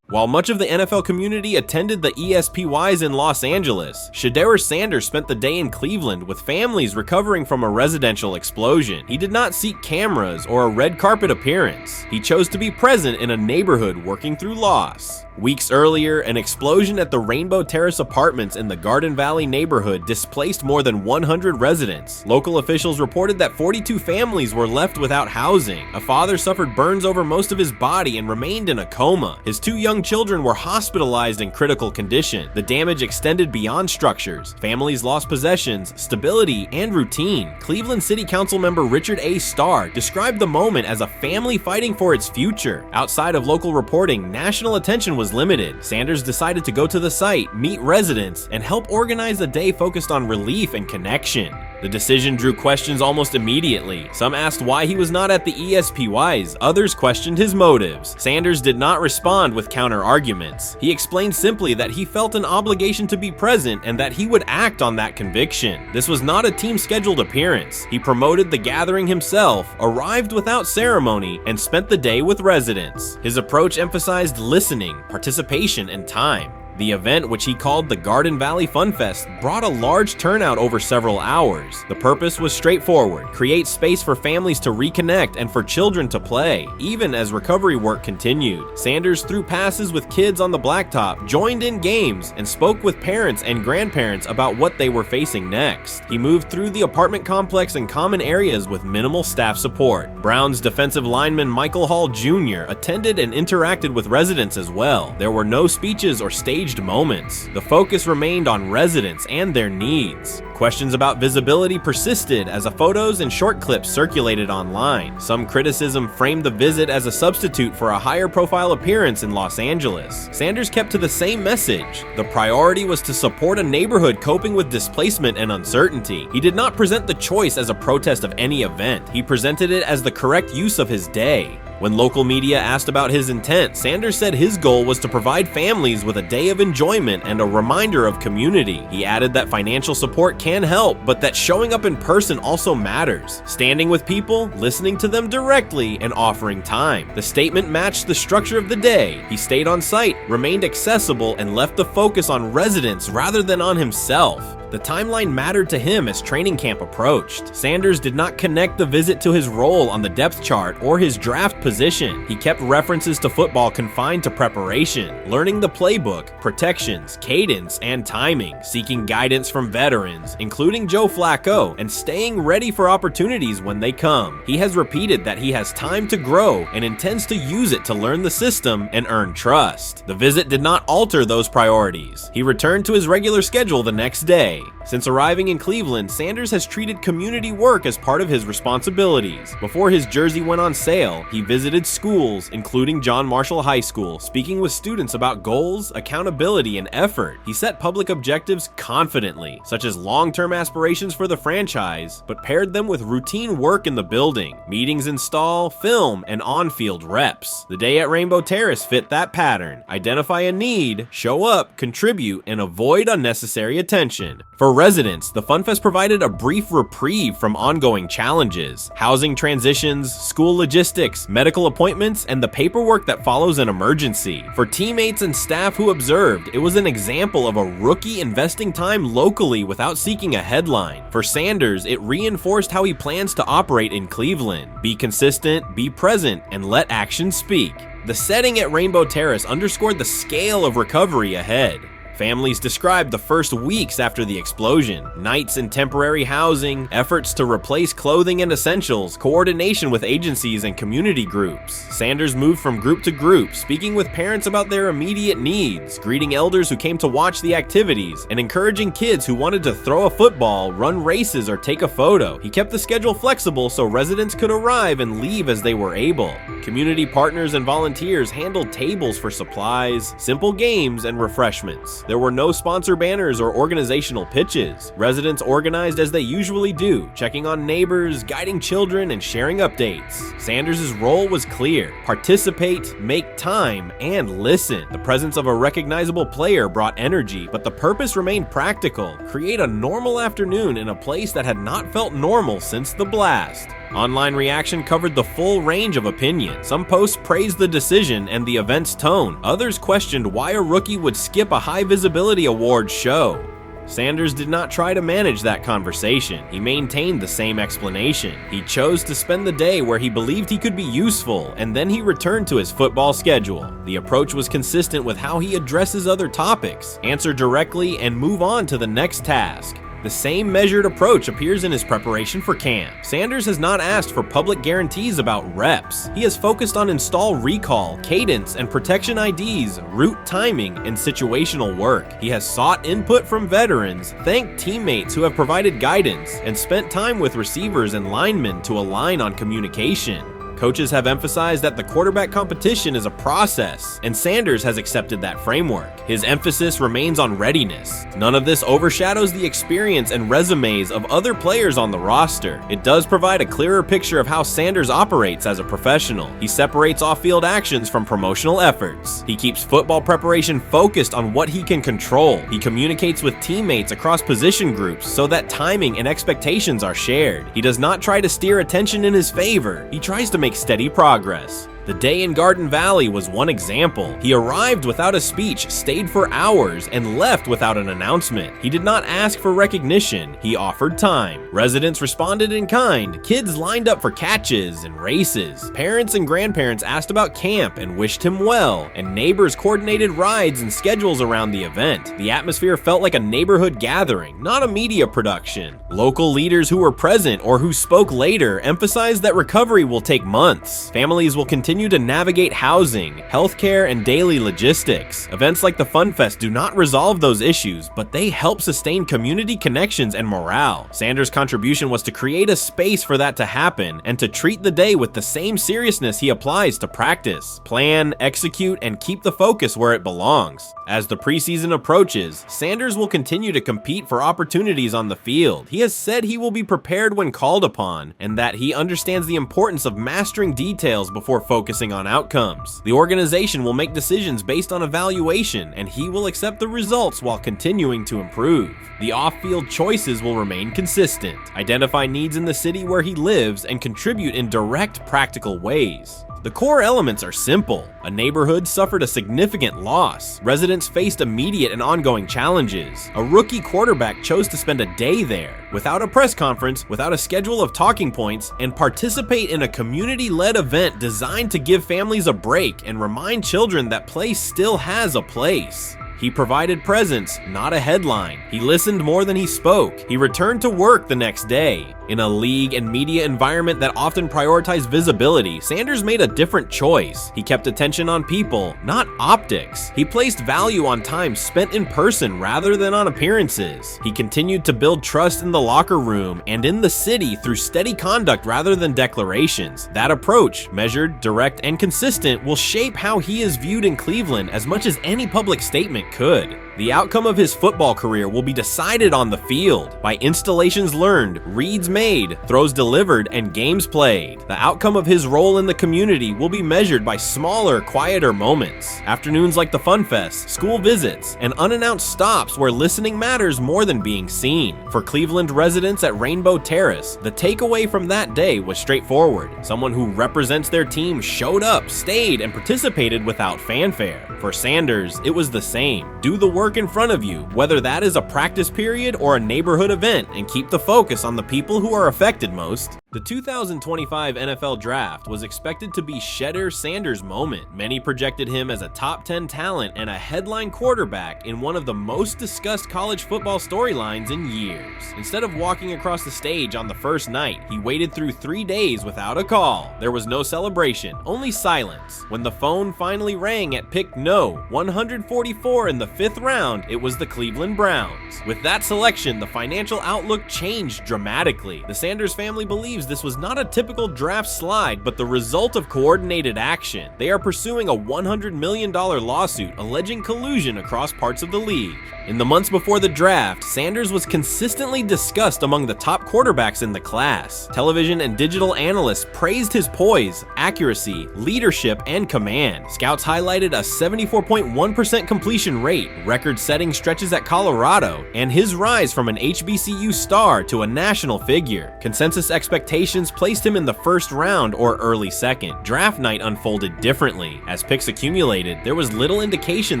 Speaker 1: While much of the NFL community attended the ESPYs in Los Angeles, Shedeur Sanders spent the day in Cleveland with families recovering from a residential explosion. He did not seek cameras or a red carpet appearance. He chose to be present in a neighborhood working through loss. Weeks earlier, an explosion at the Rainbow Terrace Apartments in the Garden Valley neighborhood displaced more than 100 residents. Local officials reported that 42 families were left without housing. A father suffered burns over most of his body and remained in a coma. His 2 young children were hospitalized in critical condition. The damage extended beyond structures. Families lost possessions, stability, and routine. Cleveland City Council member Richard A. Starr described the moment as a family fighting for its future. Outside of local reporting, national attention was limited. Sanders decided to go to the site, meet residents, and help organize a day focused on relief and connection. The decision drew questions almost immediately. Some asked why he was not at the ESPYs, others questioned his motives. Sanders did not respond with counter-arguments. He explained simply that he felt an obligation to be present and that he would act on that conviction. This was not a team-scheduled appearance. He promoted the gathering himself, arrived without ceremony, and spent the day with residents. His approach emphasized listening, participation, and time. The event, which he called the Garden Valley Fun Fest, brought a large turnout over several hours. The purpose was straightforward: create space for families to reconnect and for children to play, even as recovery work continued. Sanders threw passes with kids on the blacktop, joined in games, and spoke with parents and grandparents about what they were facing next. He moved through the apartment complex and common areas with minimal staff support. Browns defensive lineman Michael Hall Jr. attended and interacted with residents as well. There were no speeches or staged moments. The focus remained on residents and their needs. Questions about visibility persisted as photos and short clips circulated online. Some criticism framed the visit as a substitute for a higher profile appearance in Los Angeles. Sanders kept to the same message. The priority was to support a neighborhood coping with displacement and uncertainty. He did not present the choice as a protest of any event. He presented it as the correct use of his day. When local media asked about his intent, Sanders said his goal was to provide families with a day of enjoyment and a reminder of community. He added that financial support can help, but that showing up in person also matters. Standing with people, listening to them directly, and offering time. The statement matched the structure of the day. He stayed on site, remained accessible, and left the focus on residents rather than on himself. The timeline mattered to him as training camp approached. Sanders did not connect the visit to his role on the depth chart or his draft position. He kept references to football confined to preparation, learning the playbook, protections, cadence, and timing, seeking guidance from veterans, including Joe Flacco, and staying ready for opportunities when they come. He has repeated that he has time to grow and intends to use it to learn the system and earn trust. The visit did not alter those priorities. He returned to his regular schedule the next day. Since arriving in Cleveland, Sanders has treated community work as part of his responsibilities. Before his jersey went on sale, he visited schools, including John Marshall High School, speaking with students about goals, accountability, and effort. He set public objectives confidently, such as long-term aspirations for the franchise, but paired them with routine work in the building, meetings in stall, film, and on-field reps. The day at Rainbow Terrace fit that pattern. Identify a need, show up, contribute, and avoid unnecessary attention. For residents, the Fun Fest provided a brief reprieve from ongoing challenges: housing transitions, school logistics, medical appointments, and the paperwork that follows an emergency. For teammates and staff who observed, it was an example of a rookie investing time locally without seeking a headline. For Sanders, it reinforced how he plans to operate in Cleveland: be consistent, be present, and let actions speak. The setting at Rainbow Terrace underscored the scale of recovery ahead. Families described the first weeks after the explosion: nights in temporary housing, efforts to replace clothing and essentials, coordination with agencies and community groups. Sanders moved from group to group, speaking with parents about their immediate needs, greeting elders who came to watch the activities, and encouraging kids who wanted to throw a football, run races, or take a photo. He kept the schedule flexible so residents could arrive and leave as they were able. Community partners and volunteers handled tables for supplies, simple games, and refreshments. There were no sponsor banners or organizational pitches. Residents organized as they usually do, checking on neighbors, guiding children, and sharing updates. Sanders' role was clear: participate, make time, and listen. The presence of a recognizable player brought energy, but the purpose remained practical: create a normal afternoon in a place that had not felt normal since the blast. Online reaction covered the full range of opinion. Some posts praised the decision and the event's tone. Others questioned why a rookie would skip a high visibility awards show. Sanders did not try to manage that conversation. He maintained the same explanation. He chose to spend the day where he believed he could be useful, and then he returned to his football schedule. The approach was consistent with how he addresses other topics: answer directly and move on to the next task. The same measured approach appears in his preparation for camp. Sanders has not asked for public guarantees about reps. He has focused on install recall, cadence, and protection IDs, route timing, and situational work. He has sought input from veterans, thanked teammates who have provided guidance, and spent time with receivers and linemen to align on communication. Coaches have emphasized that the quarterback competition is a process, and Sanders has accepted that framework. His emphasis remains on readiness. None of this overshadows the experience and resumes of other players on the roster. It does provide a clearer picture of how Sanders operates as a professional. He separates off-field actions from promotional efforts. He keeps football preparation focused on what he can control. He communicates with teammates across position groups so that timing and expectations are shared. He does not try to steer attention in his favor. He tries to make steady progress. The day in Garden Valley was one example. He arrived without a speech, stayed for hours, and left without an announcement. He did not ask for recognition. He offered time. Residents responded in kind. Kids lined up for catches and races. Parents and grandparents asked about camp and wished him well, and neighbors coordinated rides and schedules around the event. The atmosphere felt like a neighborhood gathering, not a media production. Local leaders who were present or who spoke later emphasized that recovery will take months. Families will continue to navigate housing, healthcare, and daily logistics. Events like the Fun Fest do not resolve those issues, but they help sustain community connections and morale. Sanders' contribution was to create a space for that to happen and to treat the day with the same seriousness he applies to practice, plan, execute, and keep the focus where it belongs. As the preseason approaches, Sanders will continue to compete for opportunities on the field. He has said he will be prepared when called upon, and that he understands the importance of mastering details before focusing on outcomes. The organization will make decisions based on evaluation, and he will accept the results while continuing to improve. The off-field choices will remain consistent, identify needs in the city where he lives, and contribute in direct, practical ways. The core elements are simple. A neighborhood suffered a significant loss. Residents faced immediate and ongoing challenges. A rookie quarterback chose to spend a day there, without a press conference, without a schedule of talking points, and participate in a community-led event designed to give families a break and remind children that play still has a place. He provided presence, not a headline. He listened more than he spoke. He returned to work the next day. In a league and media environment that often prioritize visibility, Sanders made a different choice. He kept attention on people, not optics. He placed value on time spent in person rather than on appearances. He continued to build trust in the locker room and in the city through steady conduct rather than declarations. That approach, measured, direct, and consistent, will shape how he is viewed in Cleveland as much as any public statement could. The outcome of his football career will be decided on the field by installations learned, reads made, throws delivered, and games played. The outcome of his role in the community will be measured by smaller, quieter moments. Afternoons like the Fun Fest, school visits, and unannounced stops where listening matters more than being seen. For Cleveland residents at Rainbow Terrace, the takeaway from that day was straightforward. Someone who represents their team showed up, stayed, and participated without fanfare. For Sanders, it was the same. Do the work in front of you, whether that is a practice period or a neighborhood event, and keep the focus on the people who are affected most. The 2025 NFL Draft was expected to be Shedeur Sanders' moment. Many projected him as a top 10 talent and a headline quarterback in one of the most discussed college football storylines in years. Instead of walking across the stage on the first night, he waited through 3 days without a call. There was no celebration, only silence. When the phone finally rang at pick no 144 in the 5th round, it was the Cleveland Browns. With that selection, the financial outlook changed dramatically. The Sanders family believes this was not a typical draft slide, but the result of coordinated action. They are pursuing a $100 million lawsuit alleging collusion across parts of the league. In the months before the draft, Sanders was consistently discussed among the top quarterbacks in the class. Television and digital analysts praised his poise, accuracy, leadership, and command. Scouts highlighted a 74.1% completion rate, record-setting stretches at Colorado, and his rise from an HBCU star to a national figure. Consensus expectations placed him in the first round or early second. Draft night unfolded differently. As picks accumulated, there was little indication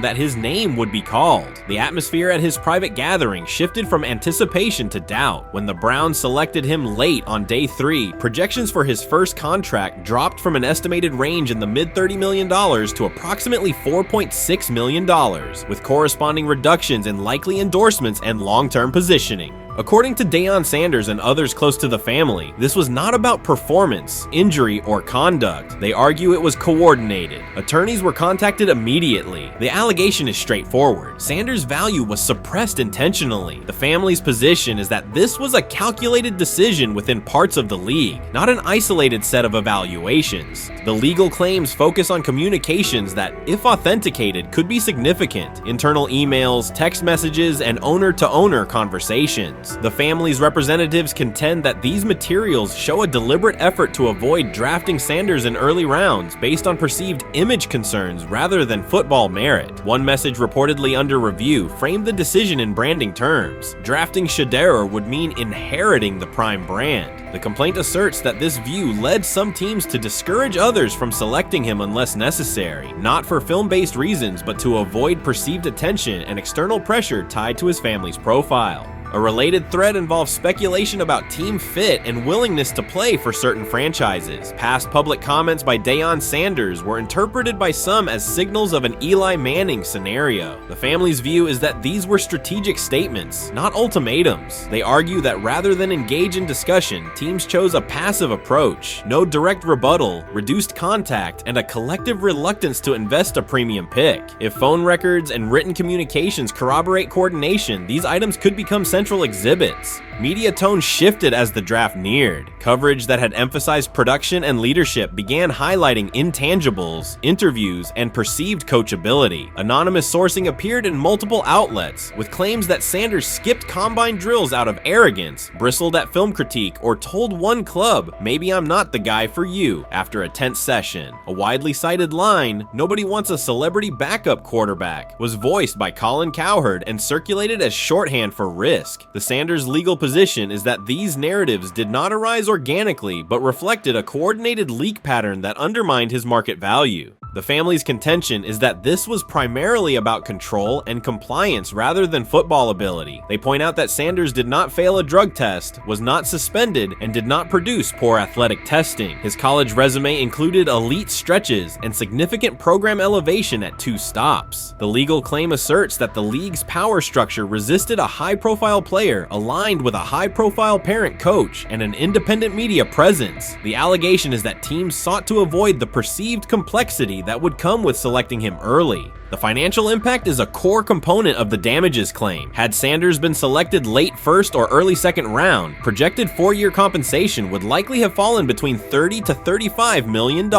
Speaker 1: that his name would be called. The atmosphere at his private gathering shifted from anticipation to doubt. When the Browns selected him late on day 3, projections for his first contract dropped from an estimated range in the mid-$30 million to approximately $4.6 million, with corresponding reductions in likely endorsements and long-term positioning. According to Deion Sanders and others close to the family, this was not about performance, injury, or conduct. They argue it was coordinated. Attorneys were contacted immediately. The allegation is straightforward. Sanders' value was suppressed intentionally. The family's position is that this was a calculated decision within parts of the league, not an isolated set of evaluations. The legal claims focus on communications that, if authenticated, could be significant: internal emails, text messages, and owner-to-owner conversations. The family's representatives contend that these materials show a deliberate effort to avoid drafting Sanders in early rounds based on perceived image concerns rather than football merit. One message reportedly under review framed the decision in branding terms. Drafting Shedeur would mean inheriting the Prime brand. The complaint asserts that this view led some teams to discourage others from selecting him unless necessary, not for film-based reasons, but to avoid perceived attention and external pressure tied to his family's profile. A related thread involves speculation about team fit and willingness to play for certain franchises. Past public comments by Deion Sanders were interpreted by some as signals of an Eli Manning scenario. The family's view is that these were strategic statements, not ultimatums. They argue that rather than engage in discussion, teams chose a passive approach, no direct rebuttal, reduced contact, and a collective reluctance to invest a premium pick. If phone records and written communications corroborate coordination, these items could become central exhibits. Media tone shifted as the draft neared. Coverage that had emphasized production and leadership began highlighting intangibles, interviews, and perceived coachability. Anonymous sourcing appeared in multiple outlets, with claims that Sanders skipped combine drills out of arrogance, bristled at film critique, or told one club, "Maybe I'm not the guy for you," after a tense session. A widely cited line, "Nobody wants a celebrity backup quarterback," was voiced by Colin Cowherd and circulated as shorthand for risk. The Sanders legal position is that these narratives did not arise organically, but reflected a coordinated leak pattern that undermined his market value. The family's contention is that this was primarily about control and compliance rather than football ability. They point out that Sanders did not fail a drug test, was not suspended, and did not produce poor athletic testing. His college resume included elite stretches and significant program elevation at 2 stops. The legal claim asserts that the league's power structure resisted a high-profile player aligned with a high-profile parent coach and an independent media presence. The allegation is that teams sought to avoid the perceived complexity that would come with selecting him early. The financial impact is a core component of the damages claim. Had Sanders been selected late first or early second round, projected 4-year compensation would likely have fallen between $30 to $35 million,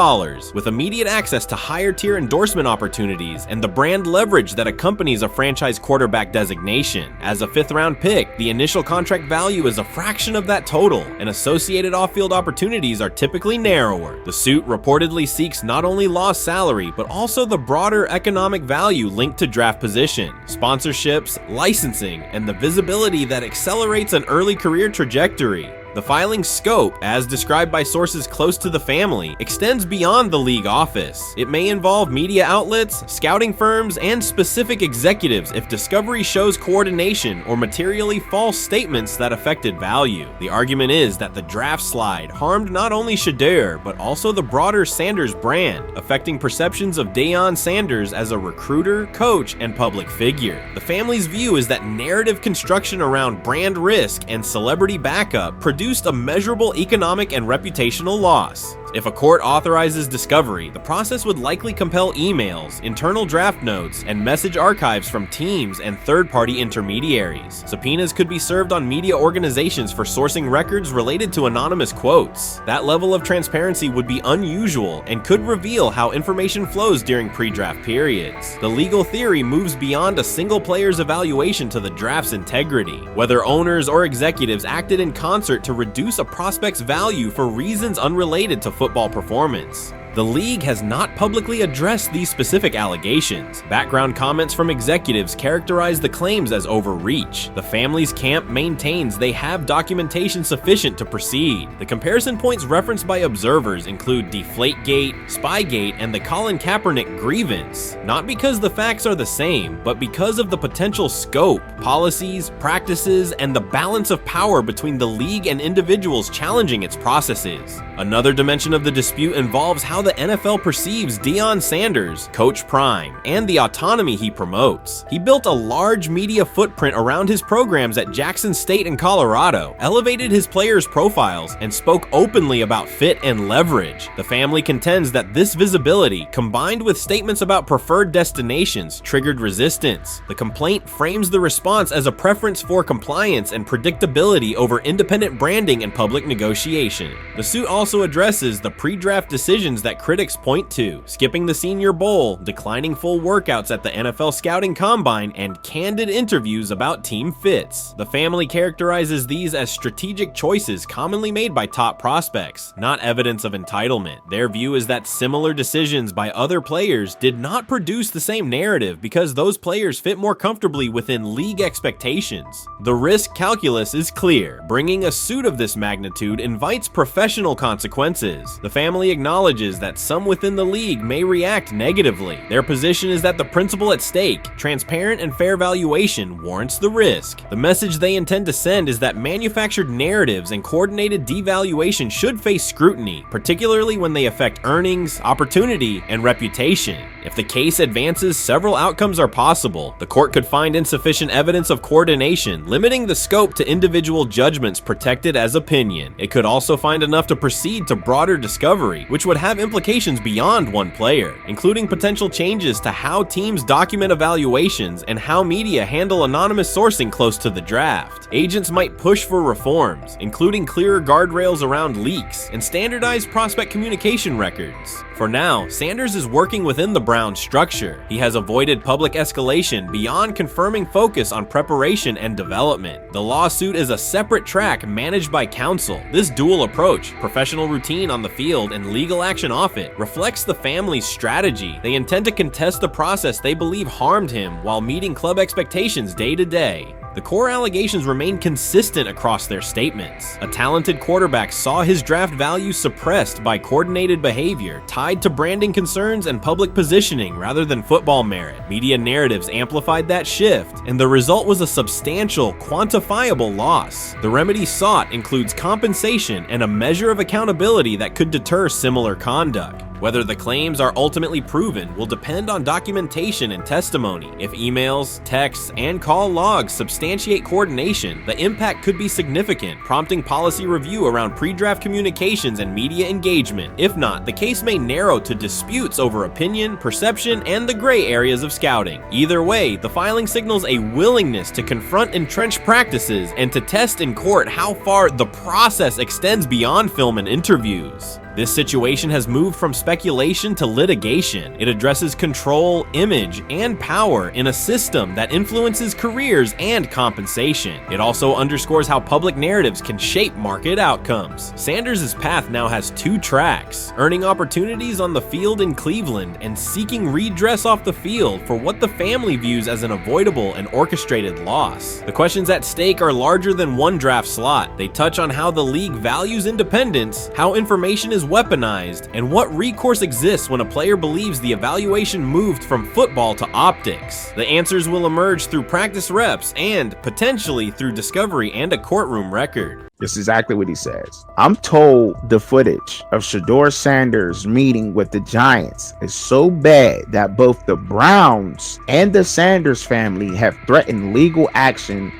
Speaker 1: with immediate access to higher tier endorsement opportunities and the brand leverage that accompanies a franchise quarterback designation. As a 5th round pick, the initial contract value is a fraction of that total, and associated off-field opportunities are typically narrower. The suit reportedly seeks not only lost salary, but also the broader economic value linked to draft position, sponsorships, licensing, and the visibility that accelerates an early career trajectory. The filing's scope, as described by sources close to the family, extends beyond the league office. It may involve media outlets, scouting firms, and specific executives if discovery shows coordination or materially false statements that affected value. The argument is that the draft slide harmed not only Shedeur, but also the broader Sanders brand, affecting perceptions of Deion Sanders as a recruiter, coach, and public figure. The family's view is that narrative construction around brand risk and celebrity backup produced a measurable economic and reputational loss. If a court authorizes discovery, the process would likely compel emails, internal draft notes, and message archives from teams and third-party intermediaries. Subpoenas could be served on media organizations for sourcing records related to anonymous quotes. That level of transparency would be unusual and could reveal how information flows during pre-draft periods. The legal theory moves beyond a single player's evaluation to the draft's integrity, whether owners or executives acted in concert to reduce a prospect's value for reasons unrelated to football performance. The league has not publicly addressed these specific allegations. Background comments from executives characterize the claims as overreach. The family's camp maintains they have documentation sufficient to proceed. The comparison points referenced by observers include Deflategate, Spygate, and the Colin Kaepernick grievance, not because the facts are the same, but because of the potential scope, policies, practices, and the balance of power between the league and individuals challenging its processes. Another dimension of the dispute involves how the NFL perceives Deion Sanders, Coach Prime, and the autonomy he promotes. He built a large media footprint around his programs at Jackson State and Colorado, elevated his players' profiles, and spoke openly about fit and leverage. The family contends that this visibility, combined with statements about preferred destinations, triggered resistance. The complaint frames the response as a preference for compliance and predictability over independent branding and public negotiation. The suit also addresses the pre-draft decisions that critics point to, skipping the Senior Bowl, declining full workouts at the NFL Scouting Combine, and candid interviews about team fits. The family characterizes these as strategic choices commonly made by top prospects, not evidence of entitlement. Their view is that similar decisions by other players did not produce the same narrative because those players fit more comfortably within league expectations. The risk calculus is clear. Bringing a suit of this magnitude invites professional consequences. The family acknowledges that some within the league may react negatively. Their position is that the principle at stake, transparent and fair valuation, warrants the risk. The message they intend to send is that manufactured narratives and coordinated devaluation should face scrutiny, particularly when they affect earnings, opportunity, and reputation. If the case advances, several outcomes are possible. The court could find insufficient evidence of coordination, limiting the scope to individual judgments protected as opinion. It could also find enough to proceed to broader discovery, which would have implications beyond one player, including potential changes to how teams document evaluations and how media handle anonymous sourcing close to the draft. Agents might push for reforms, including clearer guardrails around leaks and standardized prospect communication records. For now, Sanders is working within the Browns structure. He has avoided public escalation beyond confirming focus on preparation and development. The lawsuit is a separate track managed by counsel. This dual approach, professional routine on the field and legal action off it, reflects the family's strategy. They intend to contest the process they believe harmed him while meeting club expectations day to day. The core allegations remain consistent across their statements. A talented quarterback saw his draft value suppressed by coordinated behavior tied to branding concerns and public positioning rather than football merit. Media narratives amplified that shift, and the result was a substantial, quantifiable loss. The remedy sought includes compensation and a measure of accountability that could deter similar conduct. Whether the claims are ultimately proven will depend on documentation and testimony. If emails, texts, and call logs substantiate coordination, the impact could be significant, prompting policy review around pre-draft communications and media engagement. If not, the case may narrow to disputes over opinion, perception, and the gray areas of scouting. Either way, the filing signals a willingness to confront entrenched practices and to test in court how far the process extends beyond film and interviews. This situation has moved from speculation to litigation. It addresses control, image, and power in a system that influences careers and compensation. It also underscores how public narratives can shape market outcomes. Sanders' path now has two tracks: earning opportunities on the field in Cleveland and seeking redress off the field for what the family views as an avoidable and orchestrated loss. The questions at stake are larger than one draft slot. They touch on how the league values independence, how information is weaponized, and what recourse exists when a player believes the evaluation moved from football to optics. The answers will emerge through practice reps and, potentially, through discovery and a courtroom record.
Speaker 5: This is exactly what he says. I'm told the footage of Shedeur Sanders meeting with the Giants is so bad that both the Browns and the Sanders family have threatened legal action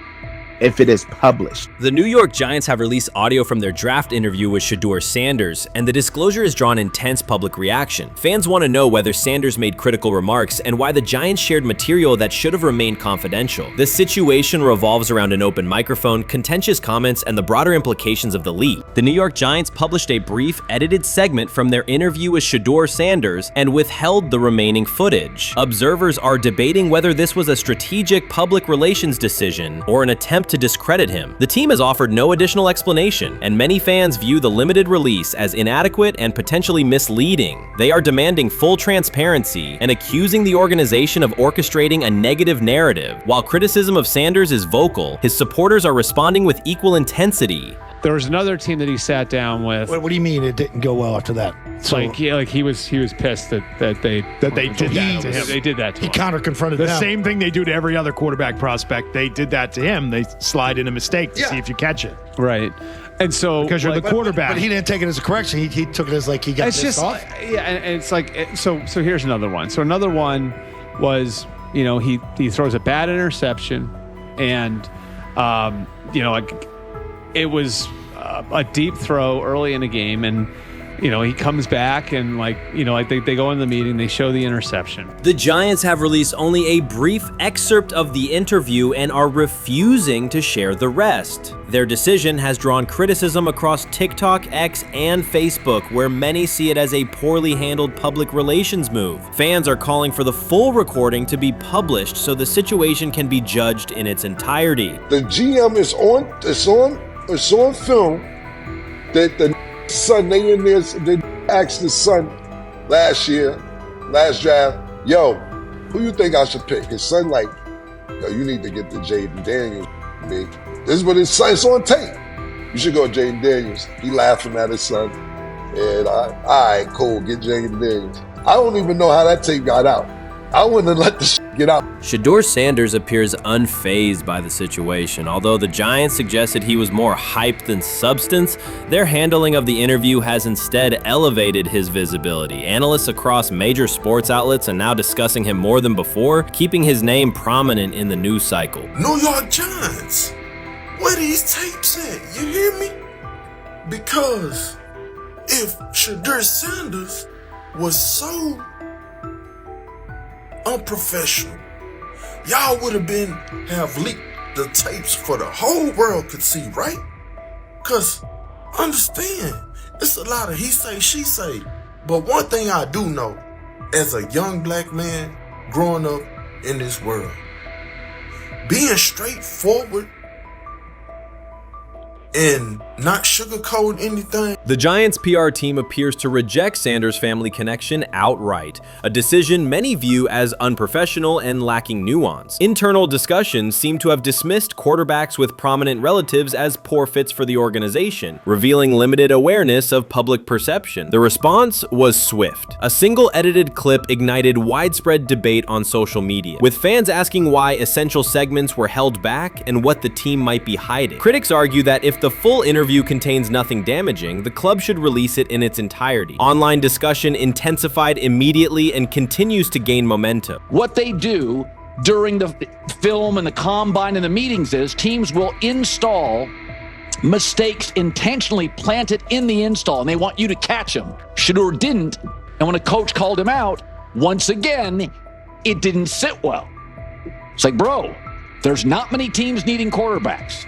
Speaker 5: if it is published.
Speaker 9: The New York Giants have released audio from their draft interview with Shedeur Sanders, and the disclosure has drawn intense public reaction. Fans want to know whether Sanders made critical remarks and why the Giants shared material that should have remained confidential. This situation revolves around an open microphone, contentious comments, and the broader implications of the league. The New York Giants published a brief, edited segment from their interview with Shedeur Sanders and withheld the remaining footage. Observers are debating whether this was a strategic public relations decision or an attempt to discredit him. The team has offered no additional explanation, and many fans view the limited release as inadequate and potentially misleading. They are demanding full transparency and accusing the organization of orchestrating a negative narrative. While criticism of Sanders is vocal, his supporters are responding with equal intensity.
Speaker 10: There was another team that he sat down with.
Speaker 12: What do you mean it didn't go well after that?
Speaker 10: So, he was pissed that they did that to him. They did that to him.
Speaker 12: He counter-confronted
Speaker 10: the
Speaker 12: them.
Speaker 10: same thing they do to every other quarterback prospect. They did that to him. They slide in a mistake to see if you catch it. Right. And so,
Speaker 12: because you're
Speaker 10: like,
Speaker 12: the quarterback. But he didn't take it as a correction. He took it as like he got
Speaker 10: it's
Speaker 12: pissed
Speaker 10: just
Speaker 12: off.
Speaker 10: yeah, and it's like so here's another one. So another one was, you know, he throws a bad interception, and you know, like it was a deep throw early in the game, and you know, he comes back and, like, you know, like they go in the meeting, they show the interception.
Speaker 1: The Giants have released only a brief excerpt of the interview and are refusing to share the rest. Their decision has drawn criticism across TikTok, X, and Facebook, where many see it as a poorly handled public relations move. Fans are calling for the full recording to be published so the situation can be judged in its entirety.
Speaker 8: The GM is on film that the son, they asked the son last draft, yo, who you think I should pick? His son like, yo, you need to get the Jaden Daniels, big. This is what his son, it's on tape. You should go Jaden Daniels. He laughing at his son. And all right, cool, get Jaden Daniels. I don't even know how that tape got out. I wouldn't have let the shit get out.
Speaker 1: Shedeur Sanders appears unfazed by the situation. Although the Giants suggested he was more hype than substance, their handling of the interview has instead elevated his visibility. Analysts across major sports outlets are now discussing him more than before, keeping his name prominent in the news cycle.
Speaker 13: New York Giants, where these tapes at? You hear me? Because if Shedeur Sanders was so unprofessional, y'all would have leaked the tapes for the whole world could see, right? Cause understand, it's a lot of he say, she say. But one thing I do know, as a young black man growing up in this world, being straightforward and not sugarcoat anything.
Speaker 1: The Giants' PR team appears to reject Sanders' family connection outright, a decision many view as unprofessional and lacking nuance. Internal discussions seem to have dismissed quarterbacks with prominent relatives as poor fits for the organization, revealing limited awareness of public perception. The response was swift. A single edited clip ignited widespread debate on social media, with fans asking why essential segments were held back and what the team might be hiding. Critics argue that if the full interview contains nothing damaging, the club should release it in its entirety. Online discussion intensified immediately and continues to gain momentum.
Speaker 14: What they do during the film and the combine and the meetings is teams will install mistakes intentionally planted in the install, and they want you to catch them. Shedeur didn't, and when a coach called him out, once again, it didn't sit well. It's like, bro, there's not many teams needing quarterbacks,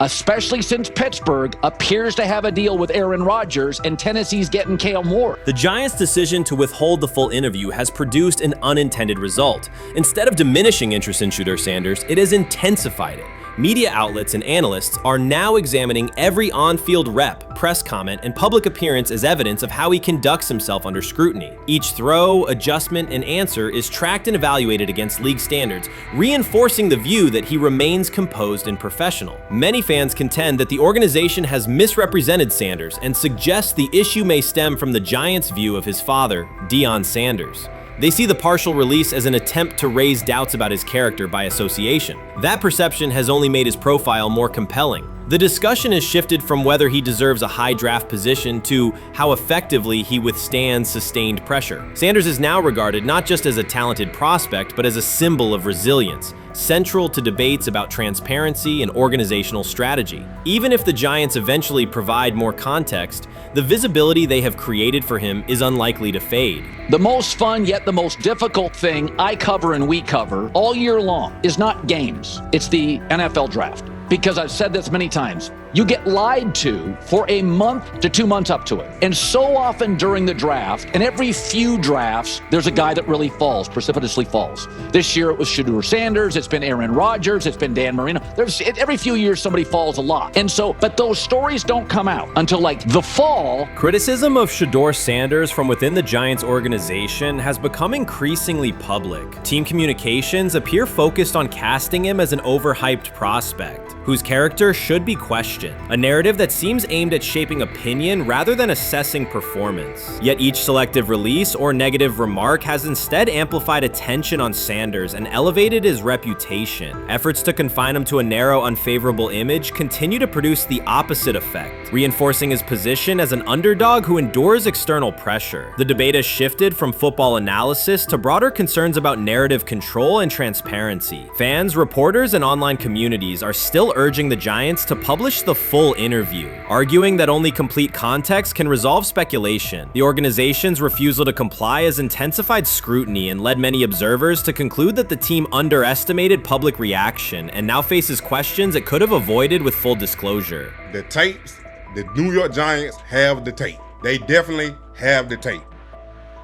Speaker 14: especially since Pittsburgh appears to have a deal with Aaron Rodgers and Tennessee's getting Kale Moore.
Speaker 1: The Giants' decision to withhold the full interview has produced an unintended result. Instead of diminishing interest in Shedeur Sanders, it has intensified it. Media outlets and analysts are now examining every on-field rep, press comment, and public appearance as evidence of how he conducts himself under scrutiny. Each throw, adjustment, and answer is tracked and evaluated against league standards, reinforcing the view that he remains composed and professional. Many fans contend that the organization has misrepresented Sanders and suggest the issue may stem from the Giants' view of his father, Deion Sanders. They see the partial release as an attempt to raise doubts about his character by association. That perception has only made his profile more compelling. The discussion has shifted from whether he deserves a high draft position to how effectively he withstands sustained pressure. Sanders is now regarded not just as a talented prospect, but as a symbol of resilience, central to debates about transparency and organizational strategy. Even if the Giants eventually provide more context, the visibility they have created for him is unlikely to fade.
Speaker 14: The most fun yet the most difficult thing I cover and we cover all year long is not games. It's the NFL draft. Because I've said this many times, you get lied to for a month to 2 months up to it. And so often during the draft, and every few drafts, there's a guy that really falls, precipitously falls. This year it was Shedeur Sanders, it's been Aaron Rodgers, it's been Dan Marino. Every few years somebody falls a lot. And so, but those stories don't come out until like the fall.
Speaker 1: Criticism of Shedeur Sanders from within the Giants organization has become increasingly public. Team communications appear focused on casting him as an overhyped prospect, whose character should be questioned. A narrative that seems aimed at shaping opinion rather than assessing performance. Yet each selective release or negative remark has instead amplified attention on Sanders and elevated his reputation. Efforts to confine him to a narrow, unfavorable image continue to produce the opposite effect, reinforcing his position as an underdog who endures external pressure. The debate has shifted from football analysis to broader concerns about narrative control and transparency. Fans, reporters, and online communities are still urging the Giants to publish the full interview, arguing that only complete context can resolve speculation. The organization's refusal to comply has intensified scrutiny and led many observers to conclude that the team underestimated public reaction and now faces questions it could have avoided with full disclosure.
Speaker 6: The tapes, the New York Giants have the tape. They definitely have the tape.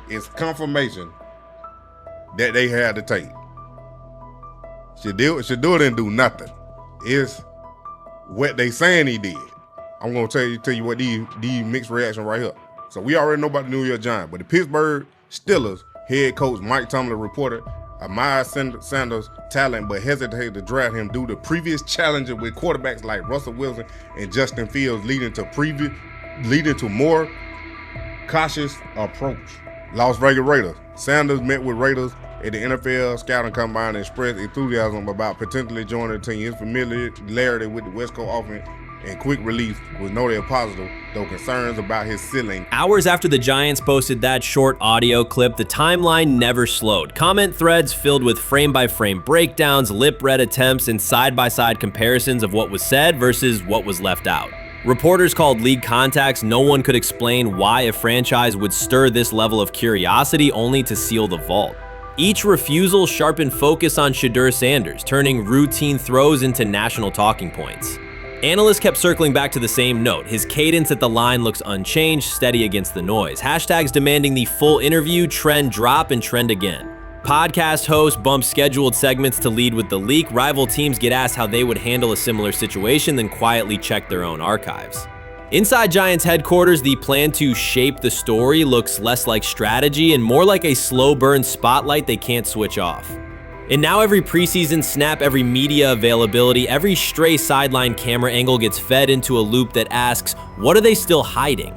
Speaker 6: It's confirmation that they had the tape. Shedeur didn't do nothing. It's what they saying he did. I'm gonna tell you what these mixed reaction right here. So we already know about the New York Giants, but the Pittsburgh Steelers head coach Mike Tomlin reported admired Sanders' talent but hesitated to draft him due to previous challenges with quarterbacks like Russell Wilson and Justin Fields, leading to more cautious approach. Las Vegas Raiders. Sanders met with Raiders at the NFL Scouting Combine and expressed enthusiasm about potentially joining the team. His familiarity with the West Coast offense and quick release was noted positive, though concerns about his ceiling.
Speaker 1: Hours after the Giants posted that short audio clip, the timeline never slowed. Comment threads filled with frame-by-frame breakdowns, lip-read attempts, and side-by-side comparisons of what was said versus what was left out. Reporters called league contacts. No one could explain why a franchise would stir this level of curiosity only to seal the vault. Each refusal sharpened focus on Shedeur Sanders, turning routine throws into national talking points. Analysts kept circling back to the same note. His cadence at the line looks unchanged, steady against the noise. Hashtags demanding the full interview, trend drop, and trend again. Podcast hosts bump scheduled segments to lead with the leak. Rival teams get asked how they would handle a similar situation, then quietly check their own archives. Inside Giants headquarters, the plan to shape the story looks less like strategy and more like a slow burn spotlight they can't switch off. And now every preseason snap, every media availability, every stray sideline camera angle gets fed into a loop that asks, what are they still hiding?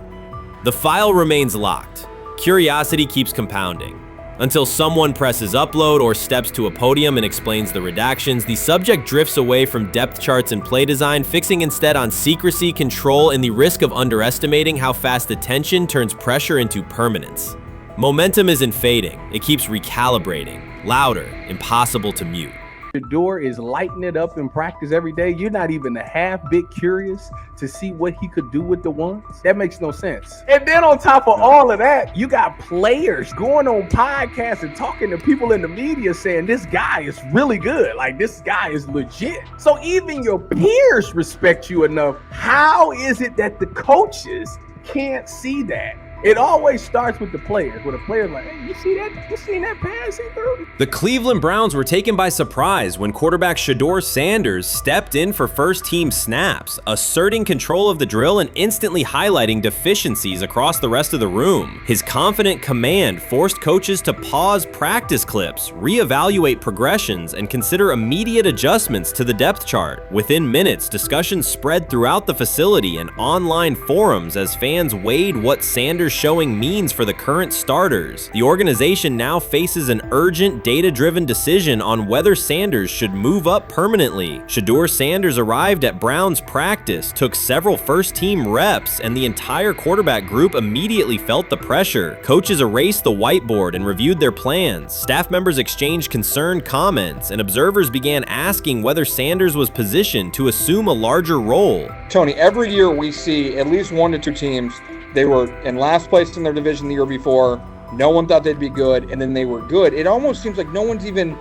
Speaker 1: The file remains locked. Curiosity keeps compounding. Until someone presses upload or steps to a podium and explains the redactions, the subject drifts away from depth charts and play design, fixing instead on secrecy, control, and the risk of underestimating how fast attention turns pressure into permanence. Momentum isn't fading, it keeps recalibrating, louder, impossible to mute.
Speaker 16: Shedeur is lighting it up in practice every day. You're not even a half bit curious to see what he could do with the ones. That makes no sense. And then on top of all of that, you got players going on podcasts and talking to people in the media saying this guy is really good. Like, this guy is legit. So even your peers respect you enough. How is it that the coaches can't see that? It always starts with the players, where the players like, hey, you see that? You seen that pass he threw?
Speaker 1: The Cleveland Browns were taken by surprise when quarterback Shedeur Sanders stepped in for first-team snaps, asserting control of the drill and instantly highlighting deficiencies across the rest of the room. His confident command forced coaches to pause practice clips, reevaluate progressions, and consider immediate adjustments to the depth chart. Within minutes, discussions spread throughout the facility and online forums as fans weighed what Sanders' showing means for the current starters. The organization now faces an urgent, data-driven decision on whether Sanders should move up permanently. Shedeur Sanders arrived at Browns practice, took several first-team reps, and the entire quarterback group immediately felt the pressure. Coaches erased the whiteboard and reviewed their plans. Staff members exchanged concerned comments, and observers began asking whether Sanders was positioned to assume a larger role.
Speaker 17: Tony, every year we see at least 1 to 2 teams. They were in last place in their division the year before. No one thought they'd be good, and then they were good. It almost seems like no one's even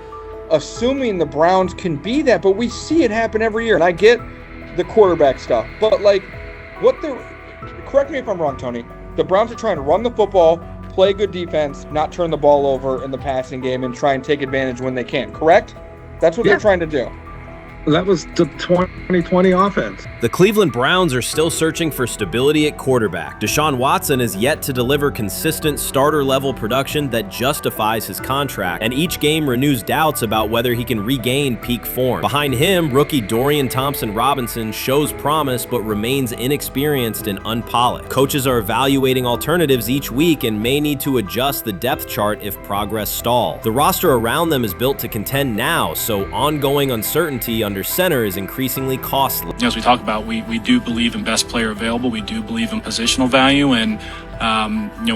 Speaker 17: assuming the Browns can be that, but we see it happen every year. And I get the quarterback stuff, but like, correct me if I'm wrong, Tony. The Browns are trying to run the football, play good defense, not turn the ball over in the passing game, and try and take advantage when they can, correct? That's what they're trying to do.
Speaker 18: That was the 2020 offense.
Speaker 1: The Cleveland Browns are still searching for stability at quarterback. Deshaun Watson is yet to deliver consistent starter-level production that justifies his contract, and each game renews doubts about whether he can regain peak form. Behind him, rookie Dorian Thompson-Robinson shows promise but remains inexperienced and unpolished. Coaches are evaluating alternatives each week and may need to adjust the depth chart if progress stalls. The roster around them is built to contend now, so ongoing uncertainty under center is increasingly costly.
Speaker 19: As we talk about, we do believe in best player available. We do believe in positional value, and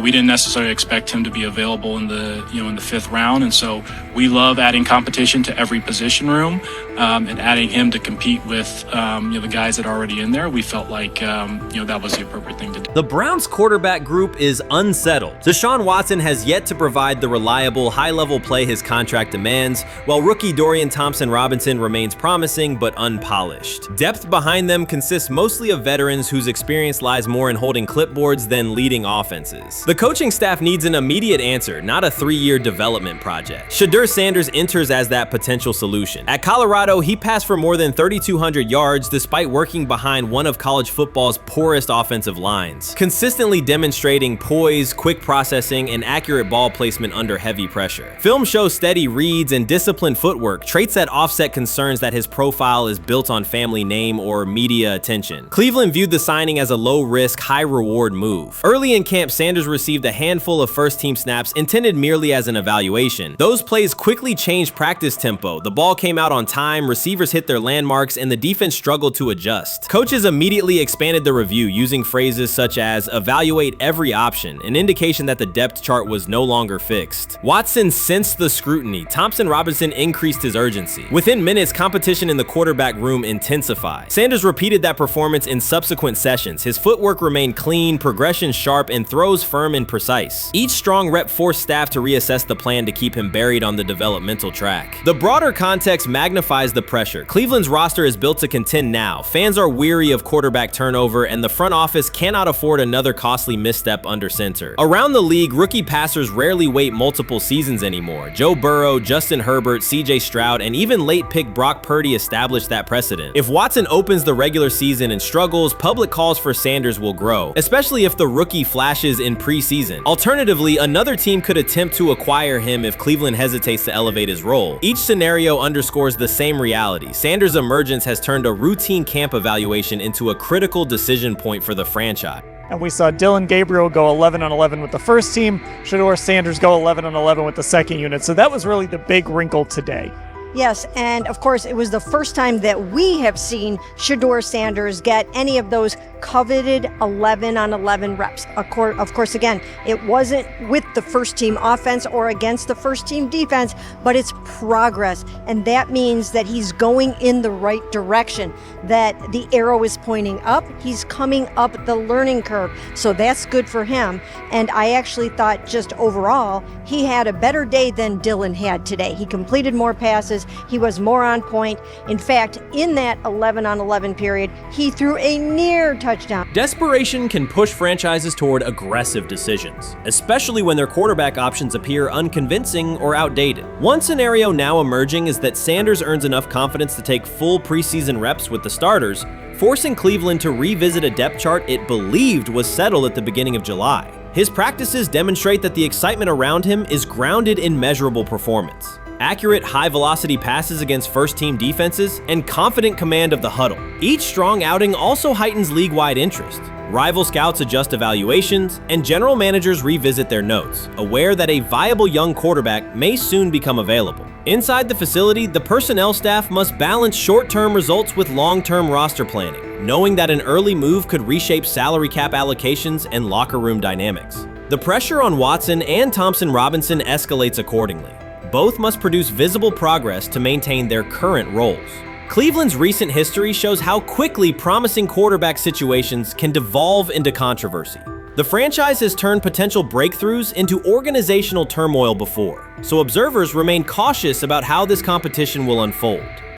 Speaker 19: we didn't necessarily expect him to be available in the in the 5th round, and so we love adding competition to every position room and adding him to compete with the guys that are already in there. We felt like that was the appropriate thing to do.
Speaker 1: The Browns quarterback group is unsettled. Deshaun Watson has yet to provide the reliable, high-level play his contract demands, while rookie Dorian Thompson-Robinson remains promising but unpolished. Depth behind them consists mostly of veterans whose experience lies more in holding clipboards than leading offenses. The coaching staff needs an immediate answer, not a 3-year development project. Shedeur Sanders enters as that potential solution. At Colorado, he passed for more than 3,200 yards despite working behind one of college football's poorest offensive lines, consistently demonstrating poise, quick processing, and accurate ball placement under heavy pressure. Film shows steady reads and disciplined footwork, traits that offset concerns that his profile is built on family name or media attention. Cleveland viewed the signing as a low-risk, high-reward move. Early in camp, Sanders received a handful of first-team snaps intended merely as an evaluation. Those plays quickly changed practice tempo. The ball came out on time, receivers hit their landmarks, and the defense struggled to adjust. Coaches immediately expanded the review using phrases such as evaluate every option, an indication that the depth chart was no longer fixed. Watson sensed the scrutiny. Thompson-Robinson increased his urgency. Within minutes, competition in the quarterback room intensified. Sanders repeated that performance in subsequent sessions. His footwork remained clean, progression sharp, and throws firm and precise. Each strong rep forced staff to reassess the plan to keep him buried on the developmental track. The broader context magnifies the pressure. Cleveland's roster is built to contend now. Fans are weary of quarterback turnover, and the front office cannot afford another costly misstep under center. Around the league, rookie passers rarely wait multiple seasons anymore. Joe Burrow, Justin Herbert, CJ Stroud, and even late pick Brock Purdy established that precedent. If Watson opens the regular season and struggles, public calls for Sanders will grow, especially if the rookie flashes in preseason. Alternatively, another team could attempt to acquire him if Cleveland hesitates to elevate his role. Each scenario underscores the same reality. Sanders' emergence has turned a routine camp evaluation into a critical decision point for the franchise.
Speaker 20: And we saw Dillon Gabriel go 11-on-11 with the first team, Shedeur Sanders go 11-on-11 with the second unit. So that was really the big wrinkle today.
Speaker 24: Yes, and of course, it was the first time that we have seen Shedeur Sanders get any of those coveted 11-on-11 reps. Of course, again, it wasn't with the first team offense or against the first team defense, but it's progress. And that means that he's going in the right direction, that the arrow is pointing up. He's coming up the learning curve. So that's good for him. And I actually thought just overall, he had a better day than Dillon had today. He completed more passes. He was more on point. In fact, in that 11-on-11 period, he threw a near touchdown.
Speaker 1: Desperation can push franchises toward aggressive decisions, especially when their quarterback options appear unconvincing or outdated. One scenario now emerging is that Sanders earns enough confidence to take full preseason reps with the starters, forcing Cleveland to revisit a depth chart it believed was settled at the beginning of July. His practices demonstrate that the excitement around him is grounded in measurable performance. Accurate, high-velocity passes against first-team defenses, and confident command of the huddle. Each strong outing also heightens league-wide interest. Rival scouts adjust evaluations, and general managers revisit their notes, aware that a viable young quarterback may soon become available. Inside the facility, the personnel staff must balance short-term results with long-term roster planning, knowing that an early move could reshape salary cap allocations and locker room dynamics. The pressure on Watson and Thompson-Robinson escalates accordingly. Both must produce visible progress to maintain their current roles. Cleveland's recent history shows how quickly promising quarterback situations can devolve into controversy. The franchise has turned potential breakthroughs into organizational turmoil before, so observers remain cautious about how this competition will unfold.